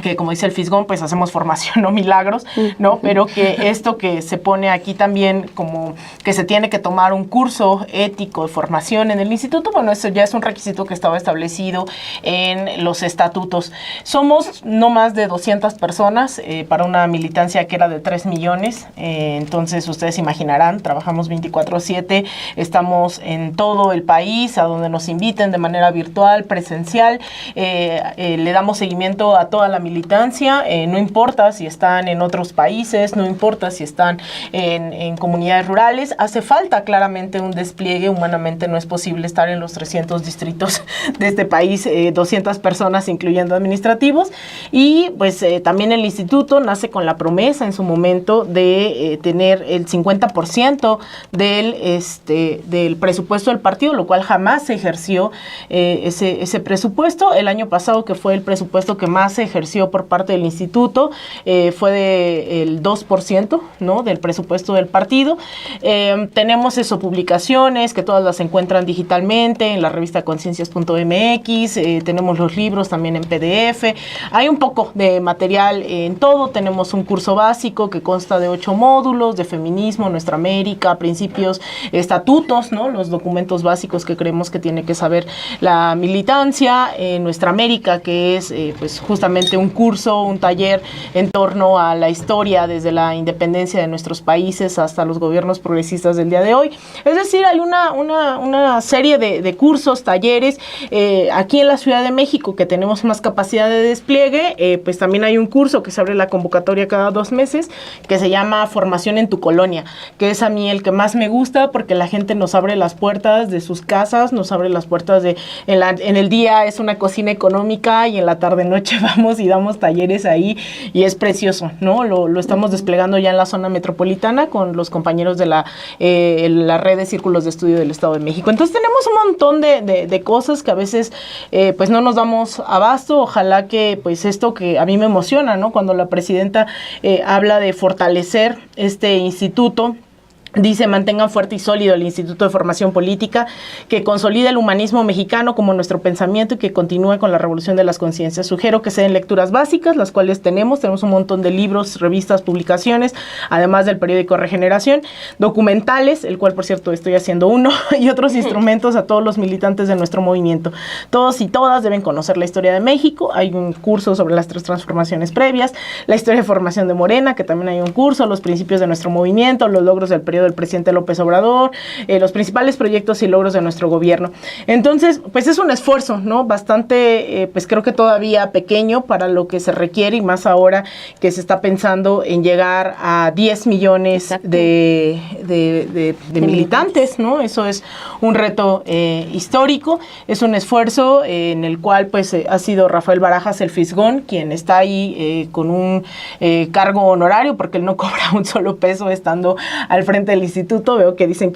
que como dice el Fisgón, pues hacemos formación, no milagros, ¿no? Pero que esto que se pone aquí también como que se tiene que tomar un curso ético de formación en el instituto, bueno, eso ya es un requisito que estaba establecido en los estatutos. Somos no más de 200 personas para una militancia que era de 3 millones, entonces ustedes imaginarán, trabajamos 24/7, estamos en todo el país, a donde nos inviten de manera virtual, presencial, le damos seguimiento a toda la militancia, no importa si están en otros países, no importa si están en comunidades rurales, hace falta claramente un despliegue. Humanamente no es posible estar en los 300 distritos de este país, 200 personas incluyendo administrativos, y pues también el instituto nace con la promesa en su momento de tener el 50% del presupuesto del partido, lo cual jamás se ejerció ese presupuesto. El año pasado, que fue el presupuesto que más se ejerció por parte del instituto, fue del 2%, ¿no?, del presupuesto del partido. Tenemos publicaciones que todas las encuentran digitalmente en la revista conciencias.mx, tenemos los libros también en PDF, hay un poco de material en todo. Tenemos un curso básico que consta de 8 módulos de feminismo, Nuestra América, principios, estatutos, ¿no?, los documentos básicos que creemos que tiene que saber la militancia, Nuestra América, que es pues justamente un curso, un taller en torno a la historia desde la independencia de nuestros países hasta los gobiernos progresistas del día de hoy. Es decir, hay una serie de cursos, talleres. Aquí en la Ciudad de México, que tenemos más capacidad de despliegue, pues también hay un curso que se abre la convocatoria cada 2 meses, que se llama Formación en tu Colonia, que es a mí el que más me gusta, porque la gente nos abre las puertas de sus casas, nos abre las puertas en el día es una cocina económica, y en la tarde-noche vamos y damos talleres ahí, y es precioso, ¿no? Lo estamos desplegando ya en la zona metropolitana con los compañeros de la red de círculos de estudio del Estado de México. Entonces tenemos un montón de cosas que a veces pues no nos damos abasto. Ojalá que pues esto que a mí me emociona, ¿no?, cuando la presidenta habla de fortalecer este instituto. Dice: mantengan fuerte y sólido el Instituto de Formación Política, que consolide el humanismo mexicano como nuestro pensamiento y que continúe con la revolución de las conciencias. Sugiero que se den lecturas básicas, las cuales tenemos un montón de libros, revistas, publicaciones, además del periódico Regeneración, documentales, el cual por cierto estoy haciendo uno, y otros instrumentos a todos los militantes de nuestro movimiento. Todos y todas deben conocer la historia de México. Hay un curso sobre las 3 transformaciones previas, la historia de formación de Morena, que también hay un curso, los principios de nuestro movimiento, los logros del periodo periodo del presidente López Obrador, los principales proyectos y logros de nuestro gobierno. Entonces, pues es un esfuerzo, ¿no? Bastante, pues creo que todavía pequeño para lo que se requiere, y más ahora que se está pensando en llegar a 10 millones de militantes, ¿no? Eso es un reto histórico, es un esfuerzo en el cual pues ha sido Rafael Barajas el Fisgón quien está ahí con un cargo honorario, porque él no cobra un solo peso estando al frente del instituto. Veo que dicen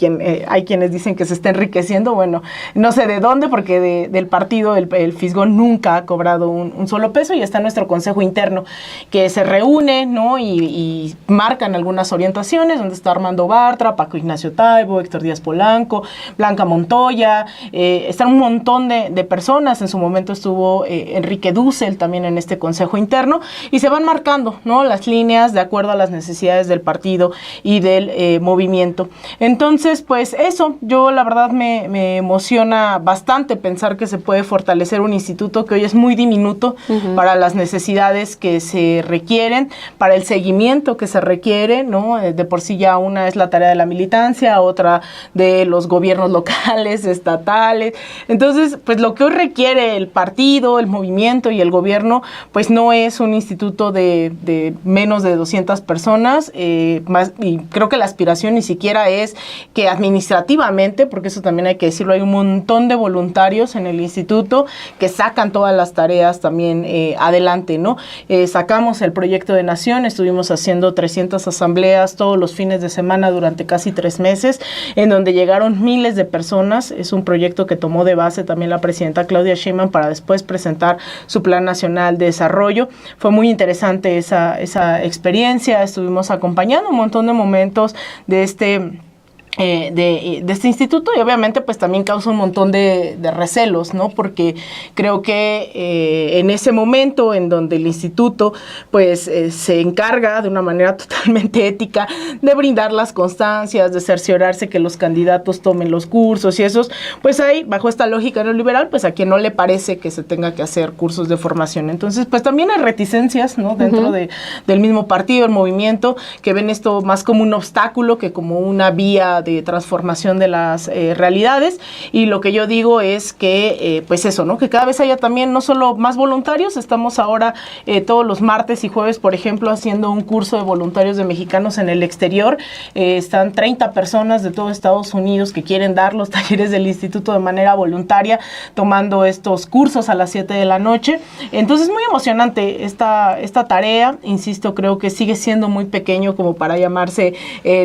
hay quienes dicen que se está enriqueciendo, bueno, no sé de dónde, porque del partido el Fisgón nunca ha cobrado un solo peso, y está nuestro consejo interno que se reúne, ¿no? Y marcan algunas orientaciones, donde está Armando Bartra, Paco Ignacio Taibo, Héctor Díaz Polanco, Blanca Montoya, están un montón de personas. En su momento estuvo Enrique Dussel también en este consejo interno, y se van marcando, ¿no?, las líneas de acuerdo a las necesidades del partido y del movimiento. Entonces, pues eso, yo la verdad me emociona bastante pensar que se puede fortalecer un instituto que hoy es muy diminuto para las necesidades que se requieren, para el seguimiento que se requiere, ¿no? De por sí ya una es la tarea de la militancia, otra de los gobiernos locales, estatales. Entonces, pues lo que hoy requiere el partido, el movimiento y el gobierno, pues no es un instituto de menos de 200 personas, más, y creo que la aspiración ni siquiera es que administrativamente, porque eso también hay que decirlo, hay un montón de voluntarios en el instituto que sacan todas las tareas también adelante, ¿no? Sacamos el proyecto de nación, estuvimos haciendo 300 asambleas todos los fines de semana durante casi 3 meses, en donde llegaron miles de personas. Es un proyecto que tomó de base también la presidenta Claudia Sheinbaum para después presentar su Plan Nacional de Desarrollo. Fue muy interesante esa experiencia. Estuvimos acompañando un montón de momentos de este instituto, y obviamente pues también causa un montón de recelos, ¿no? Porque creo que en ese momento en donde el instituto pues se encarga de una manera totalmente ética de brindar las constancias, de cerciorarse que los candidatos tomen los cursos y esos, pues ahí, bajo esta lógica neoliberal, pues a quien no le parece que se tenga que hacer cursos de formación. Entonces, pues también hay reticencias, ¿no?, dentro del mismo partido, el movimiento, que ven esto más como un obstáculo que como una vía de transformación de las realidades. Y lo que yo digo es que, pues eso, ¿no?, que cada vez haya también no solo más voluntarios. Estamos ahora todos los martes y jueves, por ejemplo, haciendo un curso de voluntarios de mexicanos en el exterior. Están 30 personas de todo Estados Unidos que quieren dar los talleres del instituto de manera voluntaria, tomando estos cursos a las 7 de la noche. Entonces, muy emocionante esta tarea. Insisto, creo que sigue siendo muy pequeño como para llamarse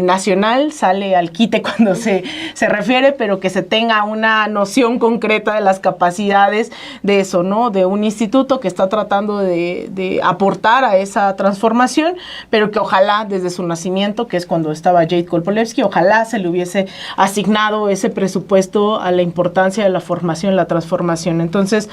nacional. Sale al quite cuando se refiere, pero que se tenga una noción concreta de las capacidades de eso, ¿no?, de un instituto que está tratando de aportar a esa transformación, pero que ojalá desde su nacimiento, que es cuando estaba Jade Kolpolevsky, ojalá se le hubiese asignado ese presupuesto a la importancia de la formación, la transformación. Entonces,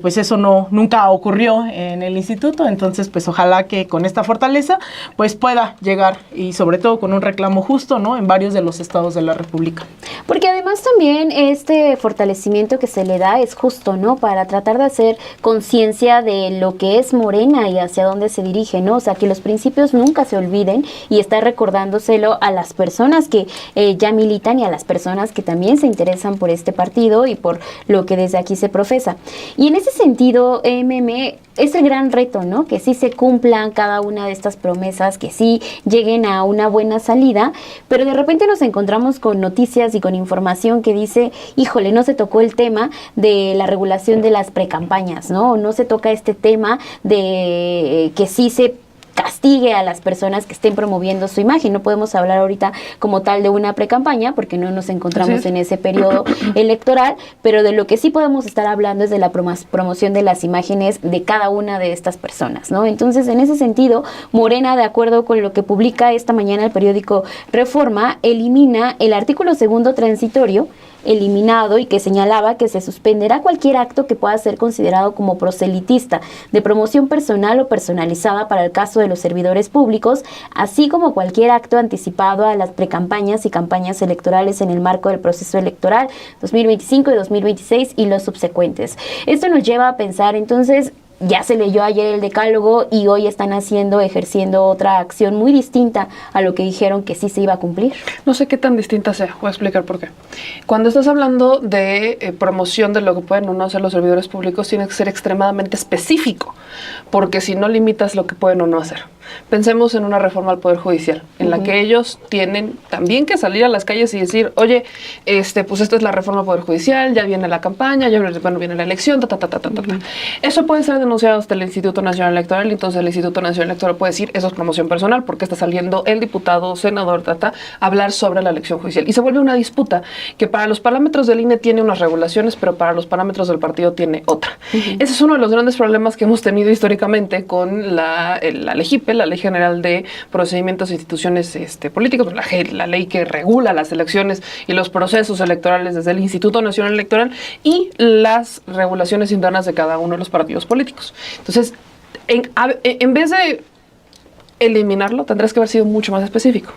pues eso nunca ocurrió en el instituto. Entonces, pues ojalá que con esta fortaleza pues pueda llegar, y sobre todo con un reclamo justo, ¿no?, en varios de los estados de la República. Porque además también este fortalecimiento que se le da es justo, ¿no?, para tratar de hacer conciencia de lo que es Morena y hacia dónde se dirige, ¿no? O sea, que los principios nunca se olviden, y estar recordándoselo a las personas que ya militan y a las personas que también se interesan por este partido y por lo que desde aquí se profesa. Y en ese sentido, es el gran reto, ¿no?, que sí se cumplan cada una de estas promesas, que sí lleguen a una buena salida, pero de repente nos encontramos con noticias y con información que dice, híjole, no se tocó el tema de la regulación de las precampañas, ¿no? No se toca este tema de que sí se castigue a las personas que estén promoviendo su imagen. No podemos hablar ahorita como tal de una precampaña porque no nos encontramos en ese periodo electoral, pero de lo que sí podemos estar hablando es de la promoción de las imágenes de cada una de estas personas, ¿no? Entonces, en ese sentido, Morena, de acuerdo con lo que publica esta mañana el periódico Reforma, elimina el artículo 2º transitorio eliminado, y que señalaba que se suspenderá cualquier acto que pueda ser considerado como proselitista, de promoción personal o personalizada para el caso de los servidores públicos, así como cualquier acto anticipado a las precampañas y campañas electorales en el marco del proceso electoral 2025 y 2026 y los subsecuentes. Esto nos lleva a pensar entonces, ya se leyó ayer el decálogo y hoy están ejerciendo otra acción muy distinta a lo que dijeron que sí se iba a cumplir. No sé qué tan distinta sea, voy a explicar por qué. Cuando estás hablando de promoción de lo que pueden o no hacer los servidores públicos, tienes que ser extremadamente específico, porque si no limitas lo que pueden o no hacer. Pensemos en una reforma al Poder Judicial, en la que ellos tienen también que salir a las calles y decir, oye, pues esta es la reforma al Poder Judicial, ya viene la campaña, ya viene la elección, Eso puede ser denunciado hasta el Instituto Nacional Electoral, y entonces el Instituto Nacional Electoral puede decir, eso es promoción personal, porque está saliendo el diputado, senador, a hablar sobre la elección judicial. Y se vuelve una disputa que para los parámetros del INE tiene unas regulaciones, pero para los parámetros del partido tiene otra. Ese es uno de los grandes problemas que hemos tenido históricamente con la LEGIPE, la Ley General de Procedimientos e Instituciones Políticos, la ley que regula las elecciones y los procesos electorales desde el Instituto Nacional Electoral, y las regulaciones internas de cada uno de los partidos políticos. Entonces, en vez de eliminarlo, tendrás que haber sido mucho más específico.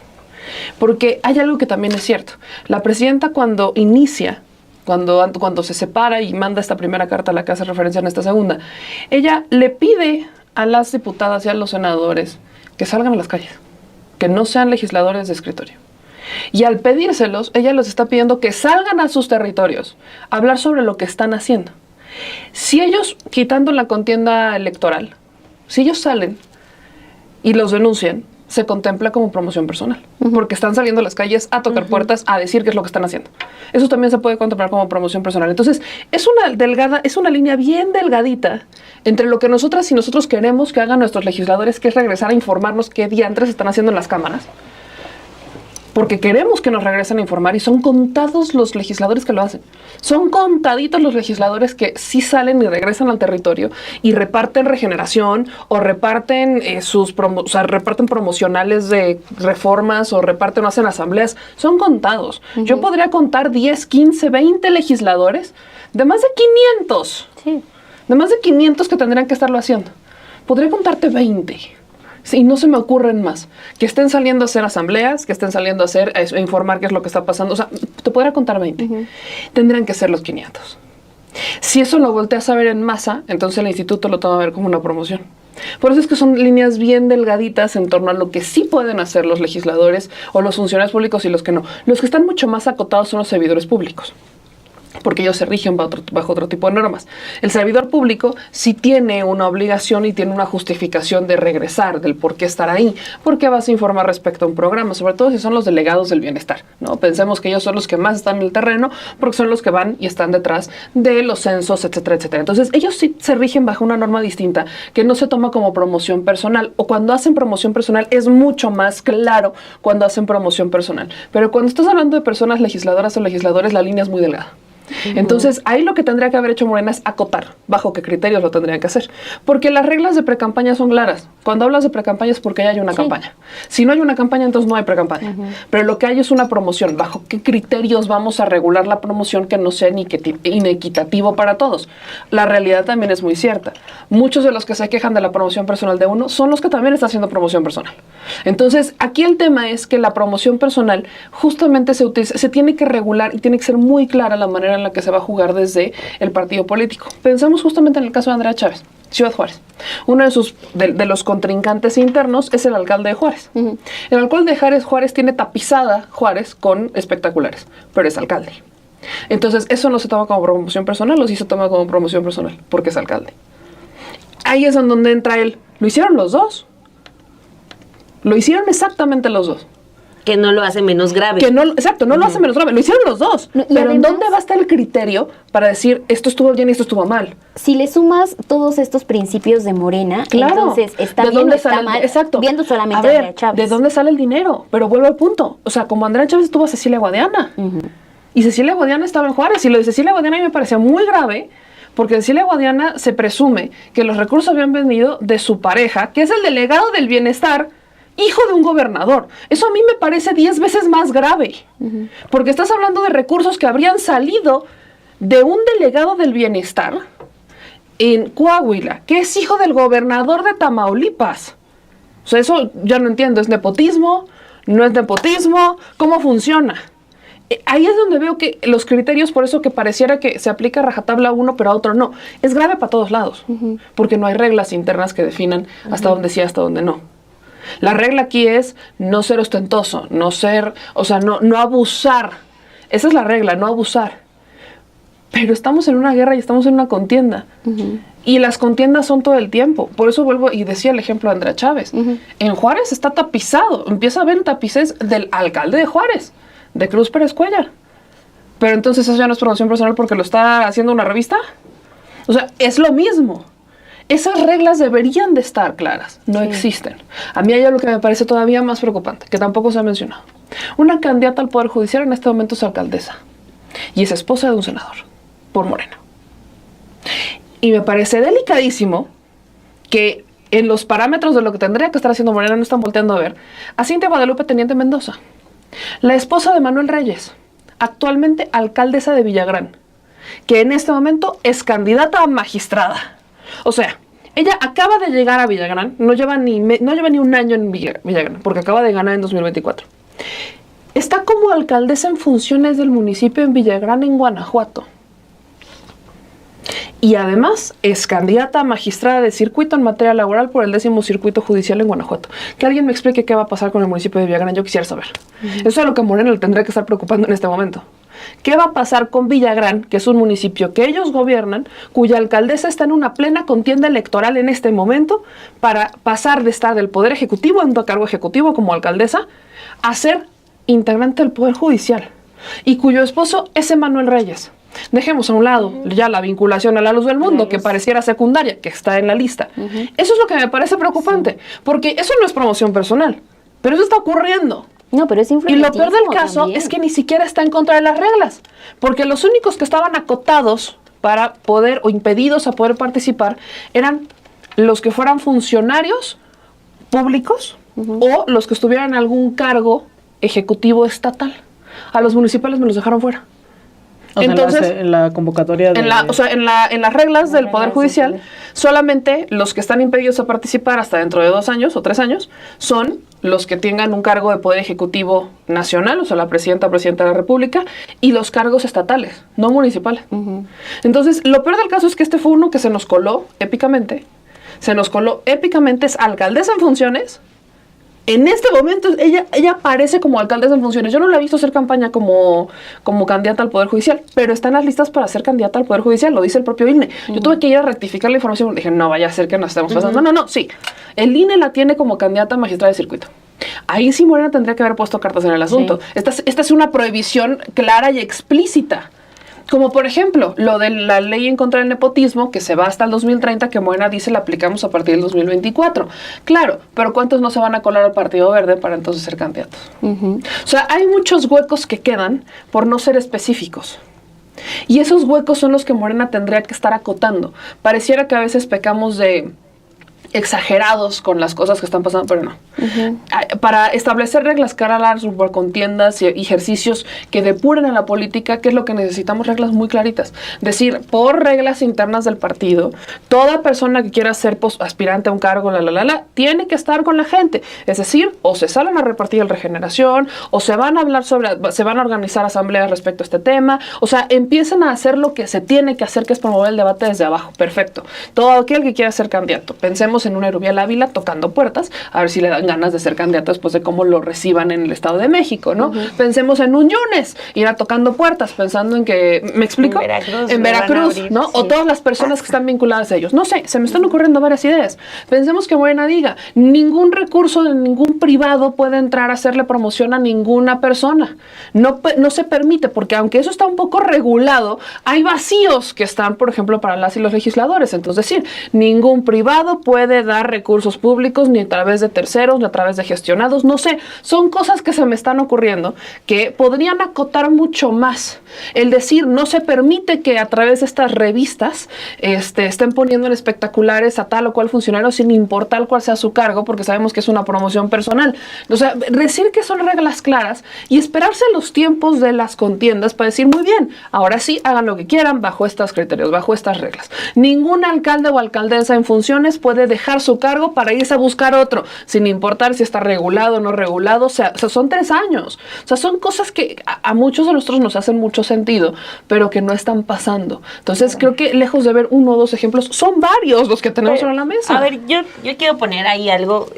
Porque hay algo que también es cierto. La presidenta, cuando inicia, cuando se separa y manda esta primera carta a la que hace referencia en esta segunda, ella le pide a las diputadas y a los senadores que salgan a las calles, que no sean legisladores de escritorio. Y al pedírselos, ella les está pidiendo que salgan a sus territorios a hablar sobre lo que están haciendo. Si ellos, quitando la contienda electoral, si ellos salen y los denuncian, se contempla como promoción personal, porque están saliendo a las calles a tocar puertas, a decir qué es lo que están haciendo. Eso también se puede contemplar como promoción personal. Entonces, es una línea bien delgadita entre lo que nosotras y nosotros queremos que hagan nuestros legisladores, que es regresar a informarnos qué diantres están haciendo en las cámaras, porque queremos que nos regresen a informar, y son contados los legisladores que lo hacen. Son contaditos los legisladores que sí salen y regresan al territorio y reparten regeneración, o reparten reparten promocionales de reformas, o reparten o hacen asambleas. Son contados. Yo podría contar 10, 15, 20 legisladores de más de 500. Sí. De más de 500 que tendrían que estarlo haciendo. Podría contarte 20. Sí, no se me ocurren más. Que estén saliendo a hacer asambleas, que estén saliendo a informar qué es lo que está pasando. O sea, te podría contar 20. Tendrían que ser los 500. Si eso lo volteas a ver en masa, entonces el instituto lo toma a ver como una promoción. Por eso es que son líneas bien delgaditas en torno a lo que sí pueden hacer los legisladores o los funcionarios públicos y los que no. Los que están mucho más acotados son los servidores públicos, porque ellos se rigen bajo otro tipo de normas. El servidor público sí tiene una obligación y tiene una justificación de regresar, del por qué estar ahí, por qué vas a informar respecto a un programa, sobre todo si son los delegados del bienestar, ¿no? Pensemos que ellos son los que más están en el terreno, porque son los que van y están detrás de los censos, etcétera, etcétera. Entonces, ellos sí se rigen bajo una norma distinta, que no se toma como promoción personal, o cuando hacen promoción personal es mucho más claro cuando hacen promoción personal. Pero cuando estás hablando de personas legisladoras o legisladores, la línea es muy delgada. Entonces, ahí lo que tendría que haber hecho Morena es acotar bajo qué criterios lo tendrían que hacer. Porque las reglas de precampaña son claras. Cuando hablas de precampaña es porque ya hay una campaña. Si no hay una campaña, entonces no hay precampaña. Pero lo que hay es una promoción. ¿Bajo qué criterios vamos a regular la promoción que no sea inequitativo para todos? La realidad también es muy cierta. Muchos de los que se quejan de la promoción personal de uno son los que también están haciendo promoción personal. Entonces, aquí el tema es que la promoción personal justamente se tiene que regular y tiene que ser muy clara la manera en la que se va a jugar desde el partido político. Pensemos justamente en el caso de Andrea Chávez, Ciudad Juárez. Uno de los contrincantes internos es el alcalde de Juárez. El alcalde de Juárez tiene tapizada Juárez con espectaculares, pero es alcalde. Entonces, eso no se toma como promoción personal, o sí se toma como promoción personal, porque es alcalde. Ahí es en donde entra él. Lo hicieron los dos. Lo hicieron exactamente los dos. Que no lo hace menos grave. Exacto, no lo hace menos grave. Lo hicieron los dos. No, pero además, ¿dónde va a estar el criterio para decir esto estuvo bien y esto estuvo mal? Si le sumas todos estos principios de Morena, claro, entonces está bien o está mal, exacto, viendo solamente a ver, Andrea Chávez. ¿de dónde sale el dinero? Pero vuelvo al punto. O sea, como Andrea Chávez estuvo a Cecilia Guadiana. Y Cecilia Guadiana estaba en Juárez. Y lo de Cecilia Guadiana a mí me parecía muy grave, porque Cecilia Guadiana se presume que los recursos habían venido de su pareja, que es el delegado del bienestar, hijo de un gobernador. Eso a mí me parece 10 veces más grave. Porque estás hablando de recursos que habrían salido de un delegado del bienestar en Coahuila, que es hijo del gobernador de Tamaulipas. O sea, eso ya no entiendo. ¿Es nepotismo? ¿No es nepotismo? ¿Cómo funciona? Ahí es donde veo que los criterios, por eso que pareciera que se aplica a rajatabla a uno, pero a otro no. Es grave para todos lados, porque no hay reglas internas que definan hasta dónde sí, hasta dónde no. La regla aquí es no ser ostentoso, no ser, o sea, no abusar. Esa es la regla, no abusar. Pero estamos en una guerra y estamos en una contienda. Y las contiendas son todo el tiempo. Por eso vuelvo y decía el ejemplo de Andrea Chávez. En Juárez está tapizado. Empieza a haber tapices del alcalde de Juárez, de Cruz Pérez Cuellar. Pero entonces eso ya no es promoción personal porque lo está haciendo una revista. O sea, es lo mismo. Esas reglas deberían de estar claras. No existen. A mí hay algo que me parece todavía más preocupante, que tampoco se ha mencionado. Una candidata al Poder Judicial en este momento es alcaldesa. Y es esposa de un senador, por Morena. Y me parece delicadísimo que en los parámetros de lo que tendría que estar haciendo Morena no están volteando a ver a Cintia Guadalupe Teniente Mendoza, la esposa de Manuel Reyes, actualmente alcaldesa de Villagrán, que en este momento es candidata a magistrada. O sea, ella acaba de llegar a Villagrán, no lleva ni un año en Villagrán, porque acaba de ganar en 2024. Está como alcaldesa en funciones del municipio en Villagrán, en Guanajuato. Y además es candidata a magistrada de circuito en materia laboral por el 10º Circuito Judicial en Guanajuato. Que alguien me explique qué va a pasar con el municipio de Villagrán, yo quisiera saber. Eso es lo que Morena le tendría que estar preocupando en este momento. ¿Qué va a pasar con Villagrán, que es un municipio que ellos gobiernan, cuya alcaldesa está en una plena contienda electoral en este momento para pasar de estar del Poder Ejecutivo, en un cargo ejecutivo como alcaldesa, a ser integrante del Poder Judicial? Y cuyo esposo es Manuel Reyes. Dejemos a un lado ya la vinculación a la luz del mundo, que pareciera secundaria, que está en la lista. Eso es lo que me parece preocupante, porque eso no es promoción personal, pero eso está ocurriendo. No, pero es Y lo peor del caso también es que ni siquiera está en contra de las reglas, porque los únicos que estaban acotados para poder o impedidos a poder participar eran los que fueran funcionarios públicos o los que estuvieran en algún cargo ejecutivo estatal. A los municipales me los dejaron fuera. O sea, Entonces, en la convocatoria de... en las reglas del Poder Judicial, solamente los que están impedidos a participar hasta dentro de 2 años o 3 años son los que tengan un cargo de Poder Ejecutivo nacional, o sea, la presidenta o presidente de la República, y los cargos estatales, no municipales. Entonces, lo peor del caso es que este fue uno que se nos coló épicamente. Es alcaldesa en funciones. En este momento, ella aparece como alcaldesa en funciones. Yo no la he visto hacer campaña como candidata al Poder Judicial, pero está en las listas para ser candidata al Poder Judicial, lo dice el propio INE. Yo tuve que ir a rectificar la información, dije, no vaya a ser que nos estemos pasando. No, sí. El INE la tiene como candidata a magistrada de circuito. Ahí sí Morena tendría que haber puesto cartas en el asunto. Sí. Esta es una prohibición clara y explícita. Como por ejemplo, lo de la ley en contra del nepotismo, que se va hasta el 2030, que Morena dice la aplicamos a partir del 2024. Claro, pero ¿cuántos no se van a colar al Partido Verde para entonces ser candidatos? O sea, hay muchos huecos que quedan por no ser específicos. Y esos huecos son los que Morena tendría que estar acotando. Pareciera que a veces pecamos de exagerados con las cosas que están pasando, pero no. Para establecer reglas claras por contiendas y ejercicios que depuren a la política, ¿qué es lo que necesitamos? Reglas muy claritas. Decir, por reglas internas del partido, toda persona que quiera ser aspirante a un cargo, tiene que estar con la gente. Es decir, o se salen a repartir el Regeneración, o se van a hablar se van a organizar asambleas respecto a este tema. O sea, empiezan a hacer lo que se tiene que hacer, que es promover el debate desde abajo. Perfecto. Todo aquel que quiera ser candidato. Pensemos en una Erubiel Ávila tocando puertas, a ver si le dan ganas de ser candidato después de cómo lo reciban en el Estado de México, ¿no? Pensemos en un Yunes, ir a tocando puertas, pensando en que, ¿me explico? En Veracruz, ¿no? Sí. O todas las personas que están vinculadas a ellos. No sé, se me están ocurriendo varias ideas. Pensemos que Morena diga, ningún recurso de ningún privado puede entrar a hacerle promoción a ninguna persona. No se permite, porque aunque eso está un poco regulado, hay vacíos que están, por ejemplo, para las y los legisladores. Entonces, decir, ningún privado puede dar recursos públicos ni a través de terceros, ni a través de gestionados, no sé, son cosas que se me están ocurriendo que podrían acotar mucho más. El decir, no se permite que a través de estas revistas estén poniendo en espectaculares a tal o cual funcionario sin importar cuál sea su cargo, porque sabemos que es una promoción personal. O sea, decir que son reglas claras y esperarse los tiempos de las contiendas para decir, muy bien, ahora sí, hagan lo que quieran bajo estos criterios, bajo estas reglas. Ningún alcalde o alcaldesa en funciones puede dejar su cargo para irse a buscar otro, sin importar si está regulado o no regulado. O sea, son 3 años. O sea, son cosas que a muchos de nosotros nos hacen mucho sentido, pero que no están pasando. Entonces, creo que lejos de ver 1 o 2 ejemplos, son varios los que tenemos sobre la mesa. A ver, yo quiero poner ahí algo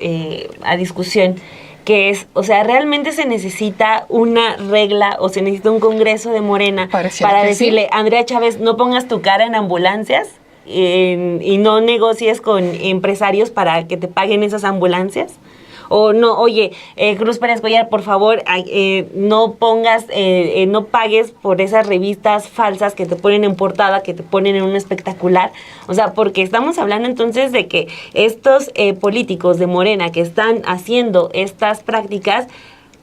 a discusión, que es, o sea, ¿realmente se necesita una regla o se necesita un congreso de Morena para decirle, Andrea Chávez, no pongas tu cara en ambulancias y no negocies con empresarios para que te paguen esas ambulancias? O no, oye, Cruz Pérez Cuellar, por favor, no pongas, no pagues por esas revistas falsas que te ponen en portada, que te ponen en un espectacular. O sea, porque estamos hablando entonces de que estos políticos de Morena que están haciendo estas prácticas,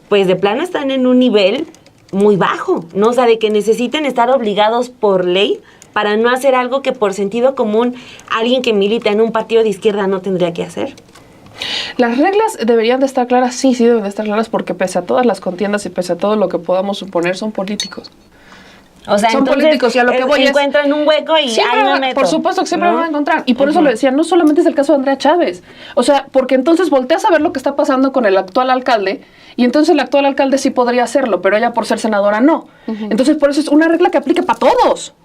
pues de plano están en un nivel muy bajo, ¿no? O sea, de que necesiten estar obligados por ley para no hacer algo que por sentido común alguien que milita en un partido de izquierda no tendría que hacer. Las reglas deberían de estar claras, sí deben de estar claras, porque pese a todas las contiendas y pese a todo lo que podamos suponer, son políticos. O sea, son entonces, políticos y a lo que voy encuentran un hueco y ahí me meto. Por supuesto que siempre lo van a encontrar. Y por eso lo decía, no solamente es el caso de Andrea Chávez. O sea, porque entonces volteas a ver lo que está pasando con el actual alcalde y entonces el actual alcalde sí podría hacerlo, pero ella por ser senadora no. Entonces por eso es una regla que aplique para todos.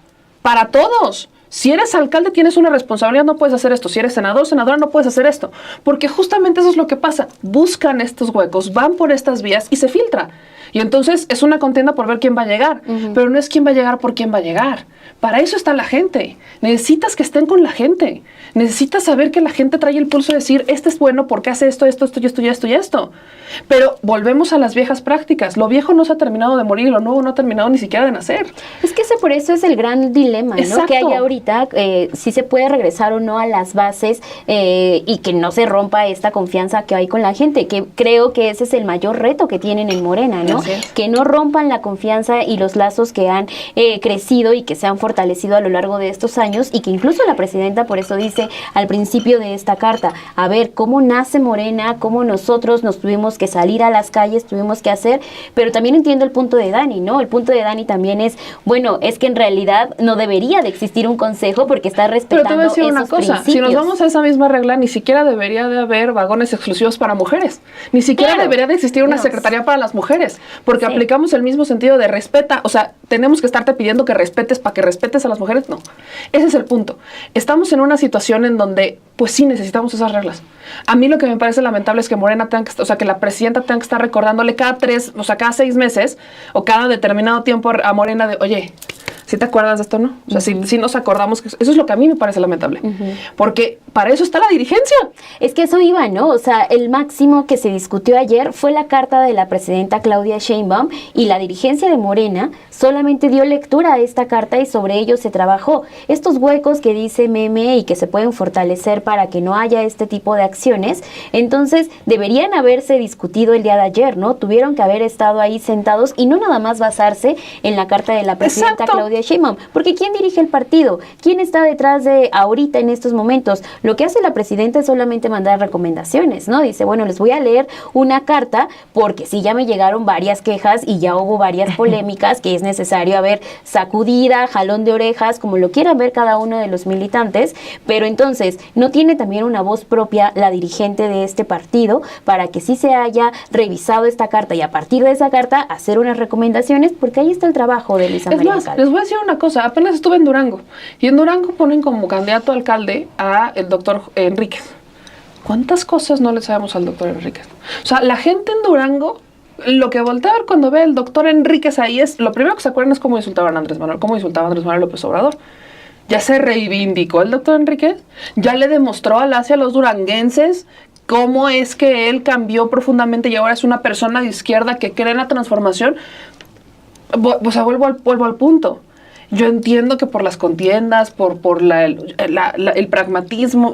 Para todos. Si eres alcalde tienes una responsabilidad, no puedes hacer esto. Si eres senador, senadora, no puedes hacer esto. Porque justamente eso es lo que pasa. Buscan estos huecos, van por estas vías y se filtra. Y entonces es una contienda por ver quién va a llegar. Pero no es quién va a llegar por quién va a llegar. Para eso está la gente. Necesitas que estén con la gente. Necesitas saber que la gente trae el pulso de decir, este es bueno porque hace esto, esto, esto y esto y esto y esto. Pero volvemos a las viejas prácticas. Lo viejo no se ha terminado de morir y lo nuevo no ha terminado ni siquiera de nacer. Es que por eso es el gran dilema, ¿no? Que hay ahorita, si se puede regresar o no a las bases y que no se rompa esta confianza que hay con la gente, que creo que ese es el mayor reto que tienen en Morena, ¿no? Que no rompan la confianza y los lazos que han crecido y que se han fortalecido a lo largo de estos años, y que incluso la presidenta por eso dice al principio de esta carta, a ver, cómo nace Morena, cómo nosotros nos tuvimos que salir a las calles, tuvimos que hacer, pero también entiendo el punto de Dani, ¿no? El punto de Dani también es, bueno, es que en realidad no debería de existir un consejo porque está respetando pero te voy a decir una cosa, principios. si nos vamos a esa misma regla, ni siquiera debería de haber vagones exclusivos para mujeres, ni siquiera debería de existir una secretaría para las mujeres, porque aplicamos el mismo sentido de respeta, o sea, tenemos que estarte pidiendo que respetes para que respetes a las mujeres, no. Ese es el punto. Estamos en una situación en donde, pues sí, necesitamos esas reglas. A mí lo que me parece lamentable es que Morena tenga que, o sea, que la presidenta tenga que estar recordándole cada 6 meses o cada determinado tiempo a Morena de, oye, ¿sí te acuerdas de esto, no? O sea, si nos acordamos, que eso es lo que a mí me parece lamentable. Porque para eso está la dirigencia. Es que eso iba, ¿no? O sea, el máximo que se discutió ayer fue la carta de la presidenta Claudia Sheinbaum, y la dirigencia de Morena solamente dio lectura a esta carta y sobre ello se trabajó. Estos huecos que dice Meme y que se pueden fortalecer para que no haya este tipo de acciones, entonces deberían haberse discutido el día de ayer, ¿no? Tuvieron que haber estado ahí sentados y no nada más basarse en la carta de la presidenta Claudia Sheinbaum, porque ¿quién dirige el partido? ¿Quién está detrás de ahorita en estos momentos? Lo que hace la presidenta es solamente mandar recomendaciones, ¿no? Dice, bueno, les voy a leer una carta porque sí, ya me llegaron varias quejas y ya hubo varias polémicas que es necesario haber sacudida, jalón de orejas, como lo quieran ver cada uno de los militantes, pero entonces, ¿no tiene también una voz propia la dirigente de este partido para que sí se haya revisado esta carta y a partir de esa carta hacer unas recomendaciones? Porque ahí está el trabajo de Luisa María Alcalde. Les voy a decir una cosa, apenas estuve en Durango y en Durango ponen como candidato a alcalde a el doctor Enríquez. ¿Cuántas cosas no le sabemos al doctor Enríquez? O sea, la gente en Durango, lo que voltea a ver cuando ve al doctor Enríquez ahí es, lo primero que se acuerdan es cómo insultaban a Andrés Manuel, López Obrador. Ya se reivindicó el doctor Enríquez, ya le demostró hacia los duranguenses cómo es que él cambió profundamente y ahora es una persona de izquierda que cree en la transformación. O sea, vuelvo al punto. Yo entiendo que por las contiendas, por el pragmatismo,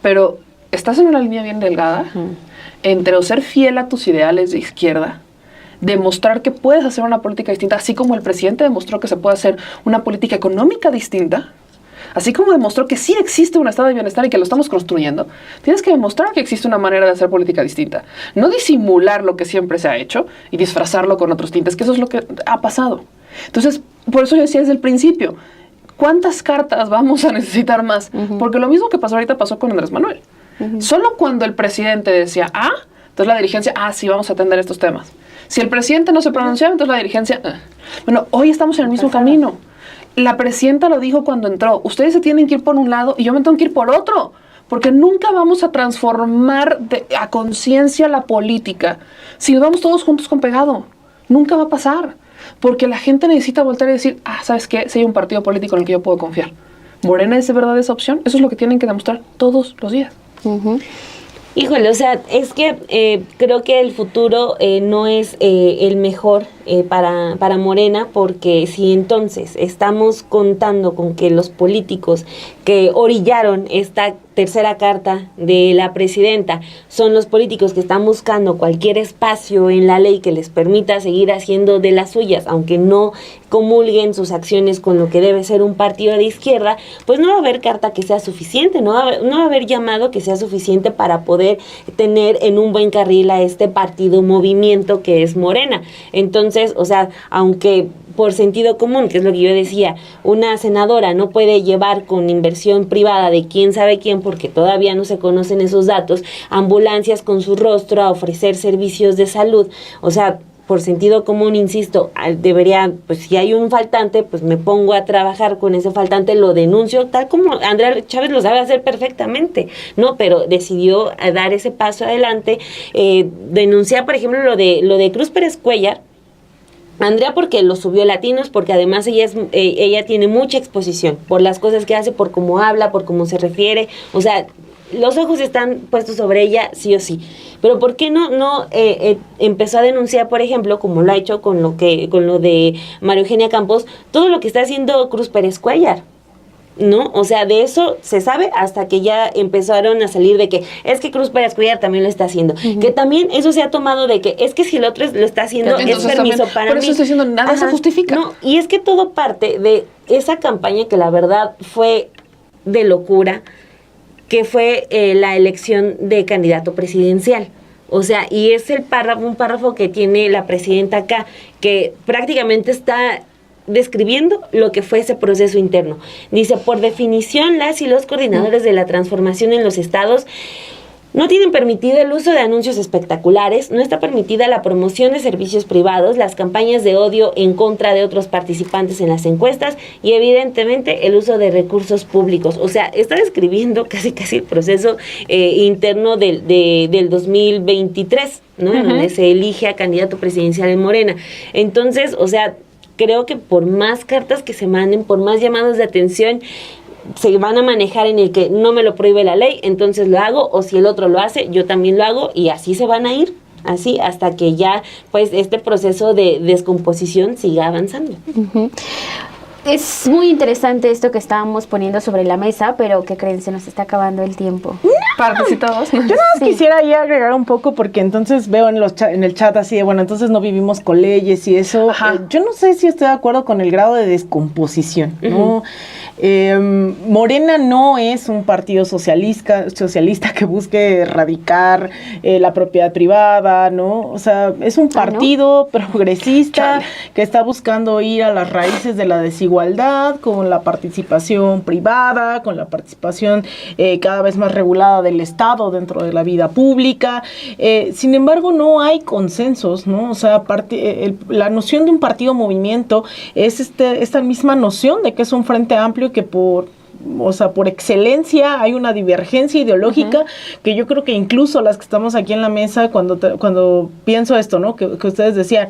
pero estás en una línea bien delgada entre o ser fiel a tus ideales de izquierda, demostrar que puedes hacer una política distinta, así como el presidente demostró que se puede hacer una política económica distinta, así como demostró que sí existe un estado de bienestar y que lo estamos construyendo, tienes que demostrar que existe una manera de hacer política distinta. No disimular lo que siempre se ha hecho y disfrazarlo con otros tintes, que eso es lo que ha pasado. Entonces, por eso yo decía desde el principio, ¿cuántas cartas vamos a necesitar más? Porque lo mismo que pasó ahorita pasó con Andrés Manuel. Solo cuando el presidente decía, entonces la dirigencia, sí, vamos a atender estos temas. Si el presidente no se pronunciaba, entonces la dirigencia, Bueno, hoy estamos en el mismo camino. La presidenta lo dijo cuando entró, ustedes se tienen que ir por un lado y yo me tengo que ir por otro, porque nunca vamos a transformar a conciencia la política si nos vamos todos juntos con pegado. Nunca va a pasar, porque la gente necesita voltear y decir, ¿sabes qué? Si hay un partido político en el que yo puedo confiar. ¿Morena es de verdad esa opción? Eso es lo que tienen que demostrar todos los días. Híjole, o sea, es que creo que el futuro no es el mejor para Morena, porque si entonces estamos contando con que los políticos que orillaron esta tercera carta de la presidenta son los políticos que están buscando cualquier espacio en la ley que les permita seguir haciendo de las suyas, aunque no comulguen sus acciones con lo que debe ser un partido de izquierda, pues no va a haber carta que sea suficiente, no va a haber llamado que sea suficiente para poder tener en un buen carril a este partido movimiento que es Morena. Entonces, o sea, aunque por sentido común, que es lo que yo decía, una senadora no puede llevar con inversión privada de quién sabe quién, porque todavía no se conocen esos datos, ambulancias con su rostro a ofrecer servicios de salud. O sea, por sentido común, insisto, debería, pues si hay un faltante, pues me pongo a trabajar con ese faltante, lo denuncio, tal como Andrea Chávez lo sabe hacer perfectamente, ¿no? Pero decidió dar ese paso adelante, denunciar, por ejemplo, lo de Cruz Pérez Cuéllar. Andrea porque lo subió Latinos, porque además ella tiene mucha exposición por las cosas que hace, por cómo habla, por cómo se refiere, o sea, los ojos están puestos sobre ella sí o sí. Pero ¿por qué no empezó a denunciar, por ejemplo, como lo ha hecho con lo de María Eugenia Campos, todo lo que está haciendo Cruz Pérez Cuéllar? ¿No? O sea, de eso se sabe hasta que ya empezaron a salir de que es que Cruz Pérez Cuéllar también lo está haciendo. Que también eso se ha tomado de que es que si el otro lo está haciendo es permiso para mí. Por eso estoy diciendo, nada se justifica. No, y es que todo parte de esa campaña que la verdad fue de locura, que fue la elección de candidato presidencial. O sea, y es un párrafo que tiene la presidenta acá, que prácticamente está describiendo lo que fue ese proceso interno. Dice, por definición, las y los coordinadores de la transformación en los estados no tienen permitido el uso de anuncios espectaculares, no está permitida la promoción de servicios privados, las campañas de odio en contra de otros participantes en las encuestas y evidentemente el uso de recursos públicos. O sea, está describiendo casi el proceso interno del 2023, ¿no? En donde se elige a candidato presidencial en Morena. Entonces, o sea, creo que por más cartas que se manden, por más llamados de atención, se van a manejar en el que no me lo prohíbe la ley, entonces lo hago, o si el otro lo hace, yo también lo hago, y así se van a ir, así hasta que ya pues este proceso de descomposición siga avanzando. Es muy interesante esto que estábamos poniendo sobre la mesa, pero ¿qué creen? Se nos está acabando el tiempo. Participados. Yo nada más quisiera ahí agregar un poco, porque entonces veo en el chat así de, bueno, entonces no vivimos con leyes y eso. Yo no sé si estoy de acuerdo con el grado de descomposición, ¿no? Morena no es un partido socialista que busque erradicar la propiedad privada, ¿no? O sea, es un partido progresista que está buscando ir a las raíces de la desigualdad, con la participación privada, con la participación cada vez más regulada del Estado dentro de la vida pública. Sin embargo, no hay consensos, ¿no? O sea, la noción de un partido movimiento es esta misma noción de que es un frente amplio que por excelencia hay una divergencia ideológica que yo creo que incluso las que estamos aquí en la mesa, cuando pienso esto, ¿no? Que ustedes decían,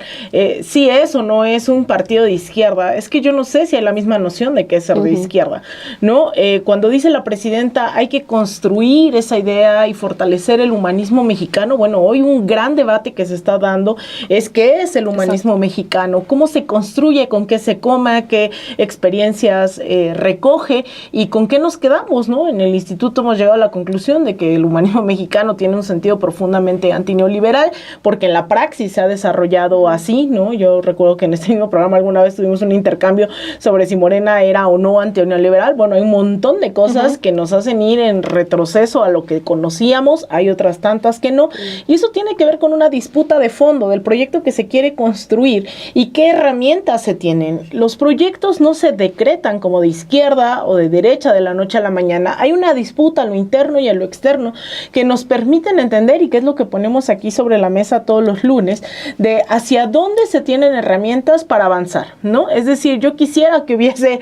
si es o no es un partido de izquierda, es que yo no sé si hay la misma noción de que es ser de izquierda, ¿no? Cuando dice la presidenta, hay que construir esa idea y fortalecer el humanismo mexicano. Bueno, hoy un gran debate que se está dando es qué es el humanismo mexicano, cómo se construye, con qué se coma, qué experiencias recoge, y y con qué nos quedamos, ¿no? En el instituto hemos llegado a la conclusión de que el humanismo mexicano tiene un sentido profundamente antineoliberal, porque en la praxis se ha desarrollado así, ¿no? Yo recuerdo que en este mismo programa alguna vez tuvimos un intercambio sobre si Morena era o no antineoliberal. Bueno, hay un montón de cosas que nos hacen ir en retroceso a lo que conocíamos, hay otras tantas que no, y eso tiene que ver con una disputa de fondo del proyecto que se quiere construir y qué herramientas se tienen. Los proyectos no se decretan como de izquierda o de derecha de la noche a la mañana. Hay una disputa a lo interno y a lo externo que nos permiten entender, y que es lo que ponemos aquí sobre la mesa todos los lunes, de hacia dónde se tienen herramientas para avanzar, ¿no? Es decir, yo quisiera que hubiese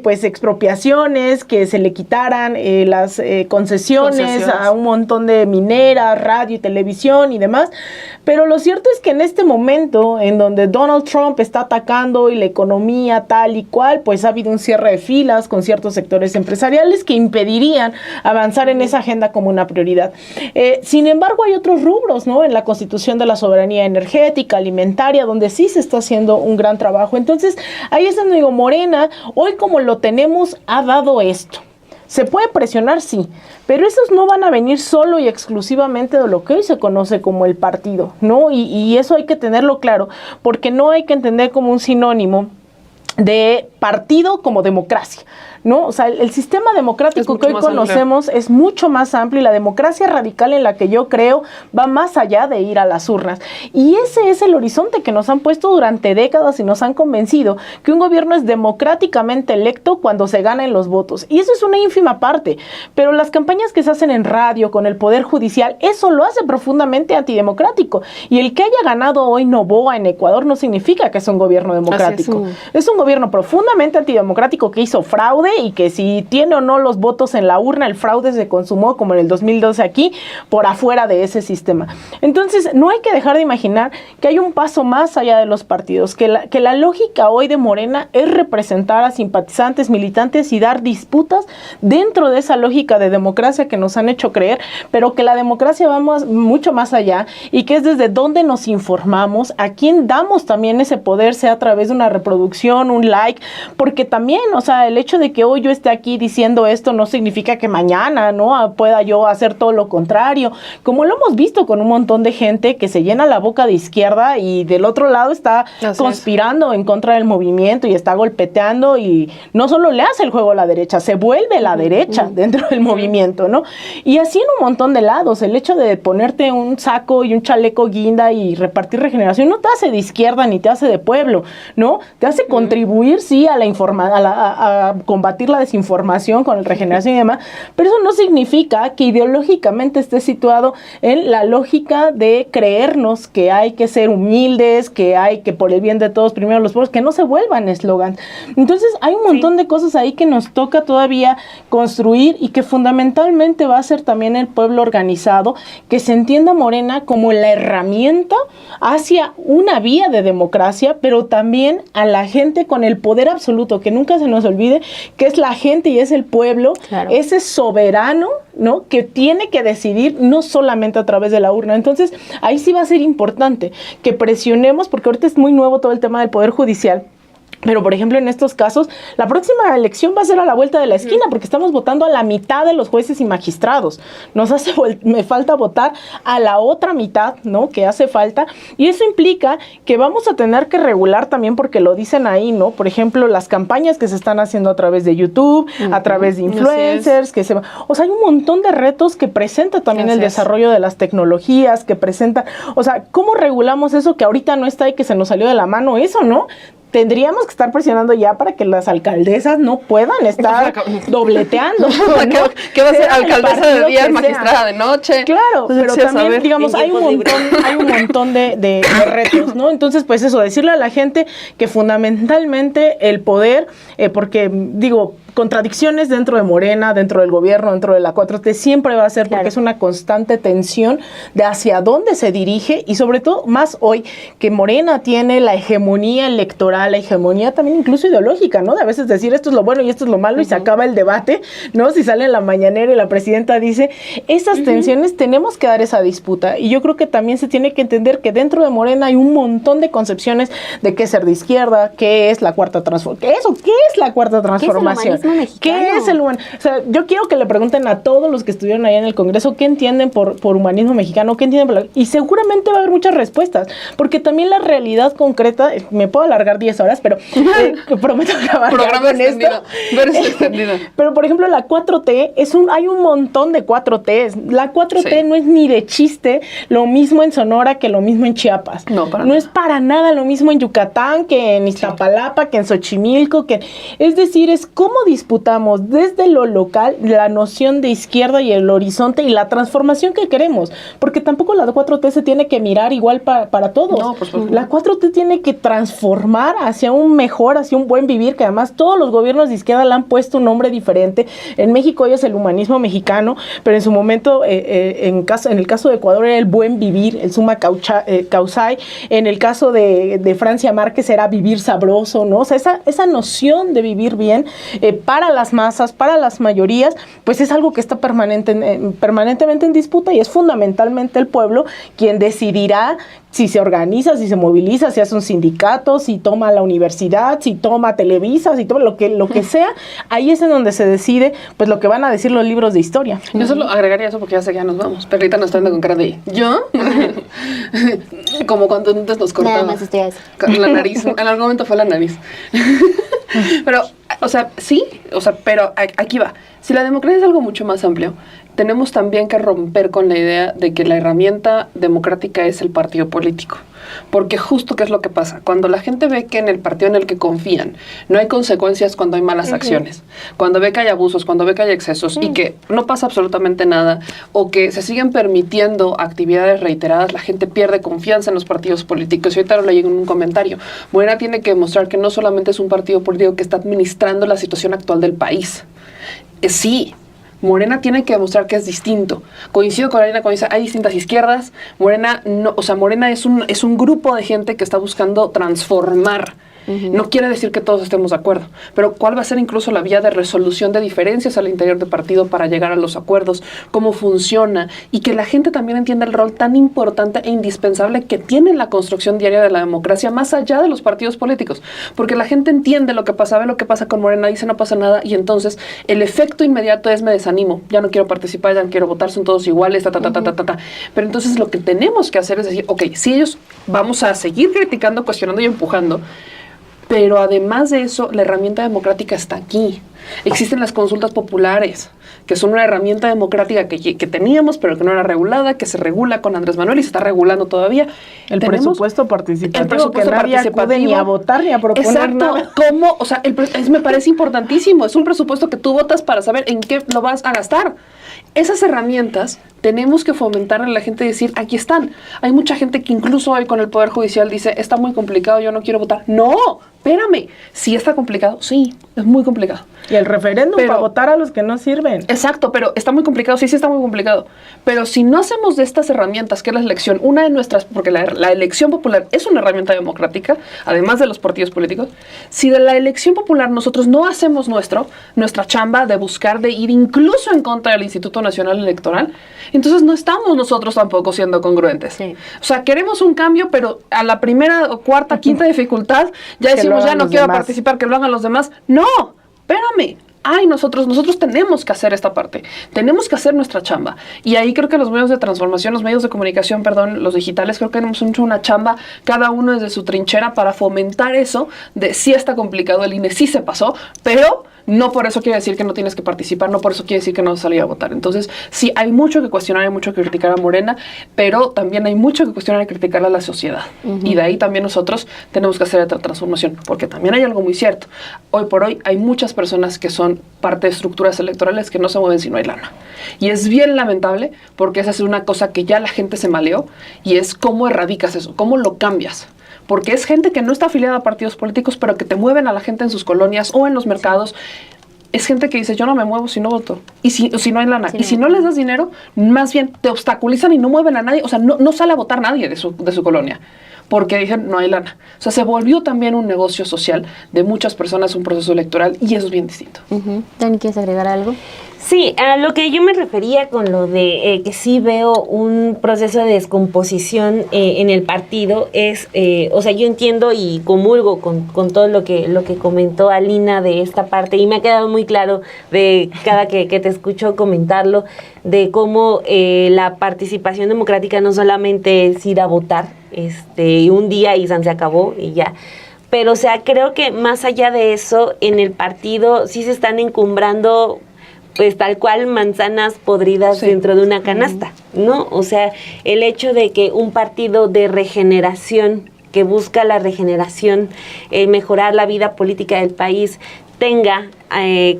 pues expropiaciones, que se le quitaran las concesiones a un montón de mineras, radio y televisión y demás, pero lo cierto es que en este momento en donde Donald Trump está atacando y la economía tal y cual, pues ha habido un cierre de filas con ciertos sectores empresariales que impedirían avanzar en esa agenda como una prioridad. Sin embargo, hay otros rubros, ¿no? En la Constitución de la soberanía energética, alimentaria, donde sí se está haciendo un gran trabajo. Entonces, ahí es donde digo, Morena, hoy como lo tenemos, ha dado esto. Se puede presionar, sí, pero esos no van a venir solo y exclusivamente de lo que hoy se conoce como el partido, ¿no? Y eso hay que tenerlo claro, porque no hay que entender como un sinónimo de partido como democracia, ¿no? O sea, el sistema democrático que hoy conocemos es mucho más amplio, y la democracia radical en la que yo creo va más allá de ir a las urnas. Y ese es el horizonte que nos han puesto durante décadas y nos han convencido que un gobierno es democráticamente electo cuando se ganan los votos. Y eso es una ínfima parte. Pero las campañas que se hacen en radio con el Poder Judicial, eso lo hace profundamente antidemocrático. Y el que haya ganado hoy Noboa en Ecuador no significa que es un gobierno democrático. Es un gobierno profundamente antidemocrático que hizo fraude, y que si tiene o no los votos en la urna, el fraude se consumó como en el 2012 aquí, por afuera de ese sistema. Entonces, no hay que dejar de imaginar que hay un paso más allá de los partidos, que la lógica hoy de Morena es representar a simpatizantes, militantes y dar disputas dentro de esa lógica de democracia que nos han hecho creer, pero que la democracia va mucho más allá, y que es desde dónde nos informamos, a quién damos también ese poder, sea a través de una reproducción, un like, porque también, o sea, el hecho de que hoy yo esté aquí diciendo esto no significa que mañana, ¿no?, pueda yo hacer todo lo contrario, como lo hemos visto con un montón de gente que se llena la boca de izquierda y del otro lado está conspirando en contra del movimiento y está golpeteando, y no solo le hace el juego a la derecha, se vuelve la derecha dentro del movimiento, ¿no? Y así en un montón de lados. El hecho de ponerte un saco y un chaleco guinda y repartir regeneración no te hace de izquierda ni te hace de pueblo, ¿no? Te hace contribuir, sí, a a combatir la desinformación con el regeneración y demás, pero eso no significa que ideológicamente esté situado en la lógica de creernos que hay que ser humildes, que hay que por el bien de todos primero los pueblos, que no se vuelvan eslogan. Entonces hay un montón de cosas ahí que nos toca todavía construir, y que fundamentalmente va a ser también el pueblo organizado, que se entienda Morena como la herramienta hacia una vía de democracia, pero también a la gente con el poder absoluto, que nunca se nos olvide que es la gente y es el pueblo, ese soberano, ¿no?, que tiene que decidir no solamente a través de la urna. Entonces, ahí sí va a ser importante que presionemos, porque ahorita es muy nuevo todo el tema del Poder Judicial. Pero, por ejemplo, en estos casos, la próxima elección va a ser a la vuelta de la esquina, porque estamos votando a la mitad de los jueces y magistrados. Me falta votar a la otra mitad, ¿no?, que hace falta. Y eso implica que vamos a tener que regular también, porque lo dicen ahí, ¿no? Por ejemplo, las campañas que se están haciendo a través de YouTube, a través de influencers, o sea, hay un montón de retos que presenta también el desarrollo de las tecnologías, que presenta, o sea, ¿cómo regulamos eso que ahorita no está y que se nos salió de la mano eso, ¿no? Tendríamos que estar presionando ya para que las alcaldesas no puedan estar dobleteando, ¿no? ¿Qué va a ser alcaldesa de día, magistrada de noche? Claro, pero también, digamos, hay un montón de retos, ¿no? Entonces, pues eso, decirle a la gente que fundamentalmente el poder, porque, digo, contradicciones dentro de Morena, dentro del gobierno, dentro de la 4T, siempre va a ser, porque es una constante tensión de hacia dónde se dirige, y sobre todo más hoy que Morena tiene la hegemonía electoral, la hegemonía también incluso ideológica, ¿no? De a veces decir esto es lo bueno y esto es lo malo, y se acaba el debate, ¿no? Si sale en la mañanera y la presidenta dice, esas tensiones tenemos que dar esa disputa, y yo creo que también se tiene que entender que dentro de Morena hay un montón de concepciones de qué es ser de izquierda, qué es la cuarta transformación, ¿qué es la cuarta transformación? humanismo mexicano. ¿Qué es el humanismo? O sea, yo quiero que le pregunten a todos los que estuvieron allá en el Congreso qué entienden por humanismo mexicano, qué entienden y seguramente va a haber muchas respuestas, porque también la realidad concreta, me puedo alargar 10 horas, pero prometo acabar con esto. Pero, por ejemplo, la 4T, hay un montón de 4Ts. La 4T no es ni de chiste lo mismo en Sonora que lo mismo en Chiapas. No es para nada lo mismo en Yucatán que en Iztapalapa, que en Xochimilco, es decir, es cómo disputamos desde lo local la noción de izquierda y el horizonte y la transformación que queremos, porque tampoco la 4T se tiene que mirar igual para todos. No, por supuesto. La 4T tiene que transformar hacia un mejor, hacia un buen vivir, que además todos los gobiernos de izquierda le han puesto un nombre diferente. En México hoy es el humanismo mexicano, pero en su momento, en el caso de Ecuador era el buen vivir, el summa causae. En el caso de Francia Márquez era vivir sabroso, ¿no? O sea, esa noción de vivir bien para las masas, para las mayorías, pues es algo que está permanentemente en disputa, y es fundamentalmente el pueblo quien decidirá si se organiza, si se moviliza, si hace un sindicato, si toma la universidad, si toma Televisa, si toma lo que sea. Ahí es en donde se decide pues lo que van a decir los libros de historia. Yo solo agregaría eso porque ya sé que ya nos vamos. Perrita nos está viendo con cara de ¿yo? Como cuando antes nos cortaba. Nada más estoy así. Con la nariz. En algún momento fue la nariz. Pero, o sea, sí, pero aquí va. Si la democracia es algo mucho más amplio, tenemos también que romper con la idea de que la herramienta democrática es el partido político. Porque justo qué es lo que pasa. Cuando la gente ve que en el partido en el que confían no hay consecuencias cuando hay malas acciones, cuando ve que hay abusos, cuando ve que hay excesos y que no pasa absolutamente nada, o que se siguen permitiendo actividades reiteradas, la gente pierde confianza en los partidos políticos. Y ahorita lo leí en un comentario. Morena tiene que demostrar que no solamente es un partido político que está administrando la situación actual del país. Sí. Morena tiene que demostrar que es distinto. Coincido con Arena cuando dice hay distintas izquierdas. Morena no, Morena es un grupo de gente que está buscando transformar. No quiere decir que todos estemos de acuerdo, pero ¿cuál va a ser incluso la vía de resolución de diferencias al interior del partido para llegar a los acuerdos? ¿Cómo funciona? Y que la gente también entienda el rol tan importante e indispensable que tiene la construcción diaria de la democracia más allá de los partidos políticos. Porque la gente entiende lo que pasa, ve lo que pasa con Morena, dice no pasa nada, y entonces el efecto inmediato es me desanimo, ya no quiero participar, ya no quiero votar, son todos iguales, Pero entonces lo que tenemos que hacer es decir, ok, si ellos vamos a seguir criticando, cuestionando y empujando, pero además de eso, la herramienta democrática está aquí. Existen las consultas populares, que son una herramienta democrática que teníamos, pero que no era regulada, que se regula con Andrés Manuel y se está regulando todavía. El presupuesto participativo, que nadie acude ni a votar ni a proponer nada. ¿Cómo? O sea, me parece importantísimo. Es un presupuesto que tú votas para saber en qué lo vas a gastar. Esas herramientas tenemos que fomentar a la gente y decir, aquí están. Hay mucha gente que incluso hoy con el Poder Judicial dice, está muy complicado, yo no quiero votar. No, espérame. Sí está complicado, sí, es muy complicado. Y el referéndum para votar a los que no sirven. Exacto, pero está muy complicado, sí está muy complicado. Pero si no hacemos de estas herramientas, que es la elección, una de nuestras, porque la elección popular es una herramienta democrática, además de los partidos políticos, si de la elección popular nosotros no hacemos nuestra chamba de buscar, de ir incluso en contra del Instituto Nacional Electoral, entonces no estamos nosotros tampoco siendo congruentes. Sí. O sea, queremos un cambio, pero a la primera, cuarta, quinta dificultad, ya decimos, ya no quiero participar, que lo hagan los demás. No, espérame. Nosotros tenemos que hacer esta parte, tenemos que hacer nuestra chamba. Y ahí creo que los medios de transformación, los medios de comunicación, los digitales, creo que hemos hecho una chamba, cada uno desde su trinchera, para fomentar eso de sí está complicado, el INE sí se pasó, pero no por eso quiere decir que no tienes que participar, no por eso quiere decir que no vas a salir a votar. Entonces, sí, hay mucho que cuestionar, hay mucho que criticar a Morena, pero también hay mucho que cuestionar y criticar a la sociedad. Y de ahí también nosotros tenemos que hacer otra transformación, porque también hay algo muy cierto. Hoy por hoy hay muchas personas que son parte de estructuras electorales que no se mueven si no hay lana. Y es bien lamentable, porque esa es una cosa que ya la gente se maleó, y es cómo erradicas eso, cómo lo cambias. Porque es gente que no está afiliada a partidos políticos, pero que te mueven a la gente en sus colonias o en los mercados. Es gente que dice, yo no me muevo si no voto. Y si no hay lana. Sí, y si no les das dinero, más bien te obstaculizan y no mueven a nadie. O sea, no sale a votar nadie de su colonia. porque dijeron, no hay lana. O sea, se volvió también un negocio social de muchas personas, un proceso electoral, y eso es bien distinto. Dani, ¿quieres agregar algo? Sí, a lo que yo me refería con lo de que sí veo un proceso de descomposición en el partido es, o sea, yo entiendo y comulgo con todo lo que comentó Alina de esta parte, y me ha quedado muy claro de cada que te escucho comentarlo, de cómo la participación democrática no solamente es ir a votar un día y se acabó y ya. Pero, o sea, creo que más allá de eso, en el partido sí se están encumbrando pues tal cual manzanas podridas dentro de una canasta, ¿no? O sea, el hecho de que un partido de regeneración, que busca la regeneración, mejorar la vida política del país, tenga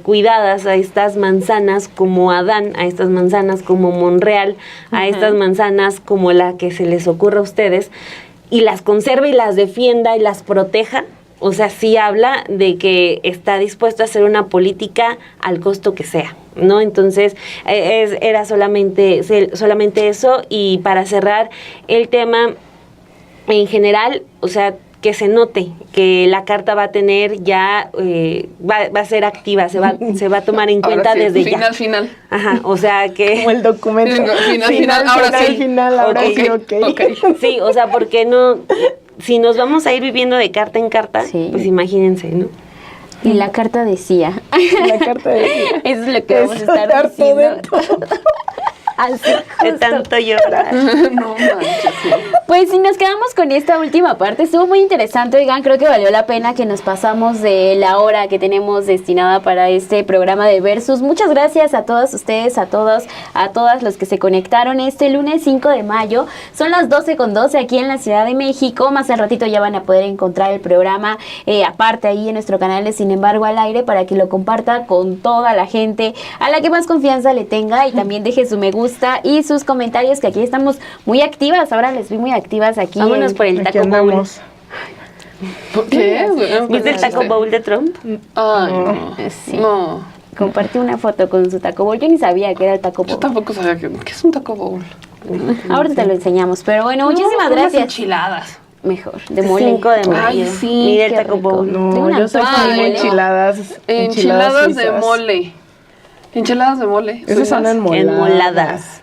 cuidadas a estas manzanas como Adán, a estas manzanas como Monreal, a estas manzanas como la que se les ocurra a ustedes, y las conserve y las defienda y las proteja. O sea, sí habla de que está dispuesto a hacer una política al costo que sea, ¿no? Entonces, era solamente eso. Y para cerrar el tema, en general, o sea, que se note que la carta va a tener ya, va a ser activa, se va a tomar en cuenta sí, desde final. Ajá, o sea que... Como el documento. Final, ahora sí, ok. Sí, o sea, porque no... Si nos vamos a ir viviendo de carta en carta, pues imagínense, ¿no? Y la carta decía. La carta decía. Eso es lo que vamos a estar diciendo. Así, de tanto llorar. No manches, sí. Pues si nos quedamos con esta última parte, estuvo muy interesante, oigan, creo que valió la pena que nos pasamos de la hora que tenemos destinada para este programa de Versus. Muchas gracias a todos ustedes, a todas los que se conectaron este lunes 5 de mayo. Son las 12:12 aquí en la Ciudad de México. Más al ratito ya van a poder encontrar el programa aparte ahí en nuestro canal de Sin embargo al aire, para que lo comparta con toda la gente a la que más confianza le tenga, y también deje su me gusta y sus comentarios, que aquí estamos muy activas. Ahora les vi muy activas aquí. Vámonos por el Taco Bowl. ¿Por qué? ¿Viste el Taco Bowl de Trump? Ay, no. Sí. No. Compartí una foto con su Taco Bowl. Yo ni sabía que era el Taco Bowl. Yo tampoco sabía que es un Taco Bowl. Ahora te lo enseñamos. Pero bueno, muchísimas Unas gracias. enchiladas. Mejor, de mole. 5 de mayo. Ay, sí, Mira el qué Taco rico. Bowl. Tengo No, un yo soy antojo de fan de mole. Enchiladas de suizas. mole. Enchiladas de mole. Esas son Enmoladas.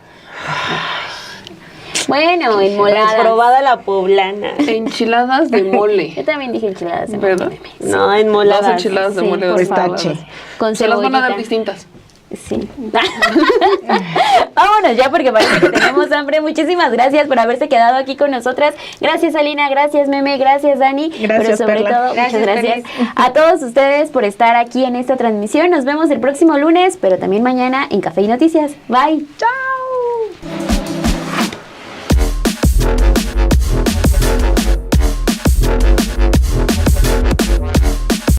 Bueno, enmoladas. Probada la poblana. Enchiladas de mole. Yo también dije enchiladas de ¿Verdad? mole. No, enmoladas. Dos enchiladas de Sí, mole. por dos favor. ensaladas. Con Se las van a dar cebollita. distintas. Sí. Vámonos ya, porque parece que tenemos hambre. Muchísimas gracias por haberse quedado aquí con nosotras. Gracias, Alina, gracias, Meme, gracias, Dani. Gracias, pero sobre Perla. todo, Gracias, muchas gracias Perla. a todos ustedes por estar aquí en esta transmisión. Nos vemos el próximo lunes, pero también mañana en Café y Noticias. Bye. Chao.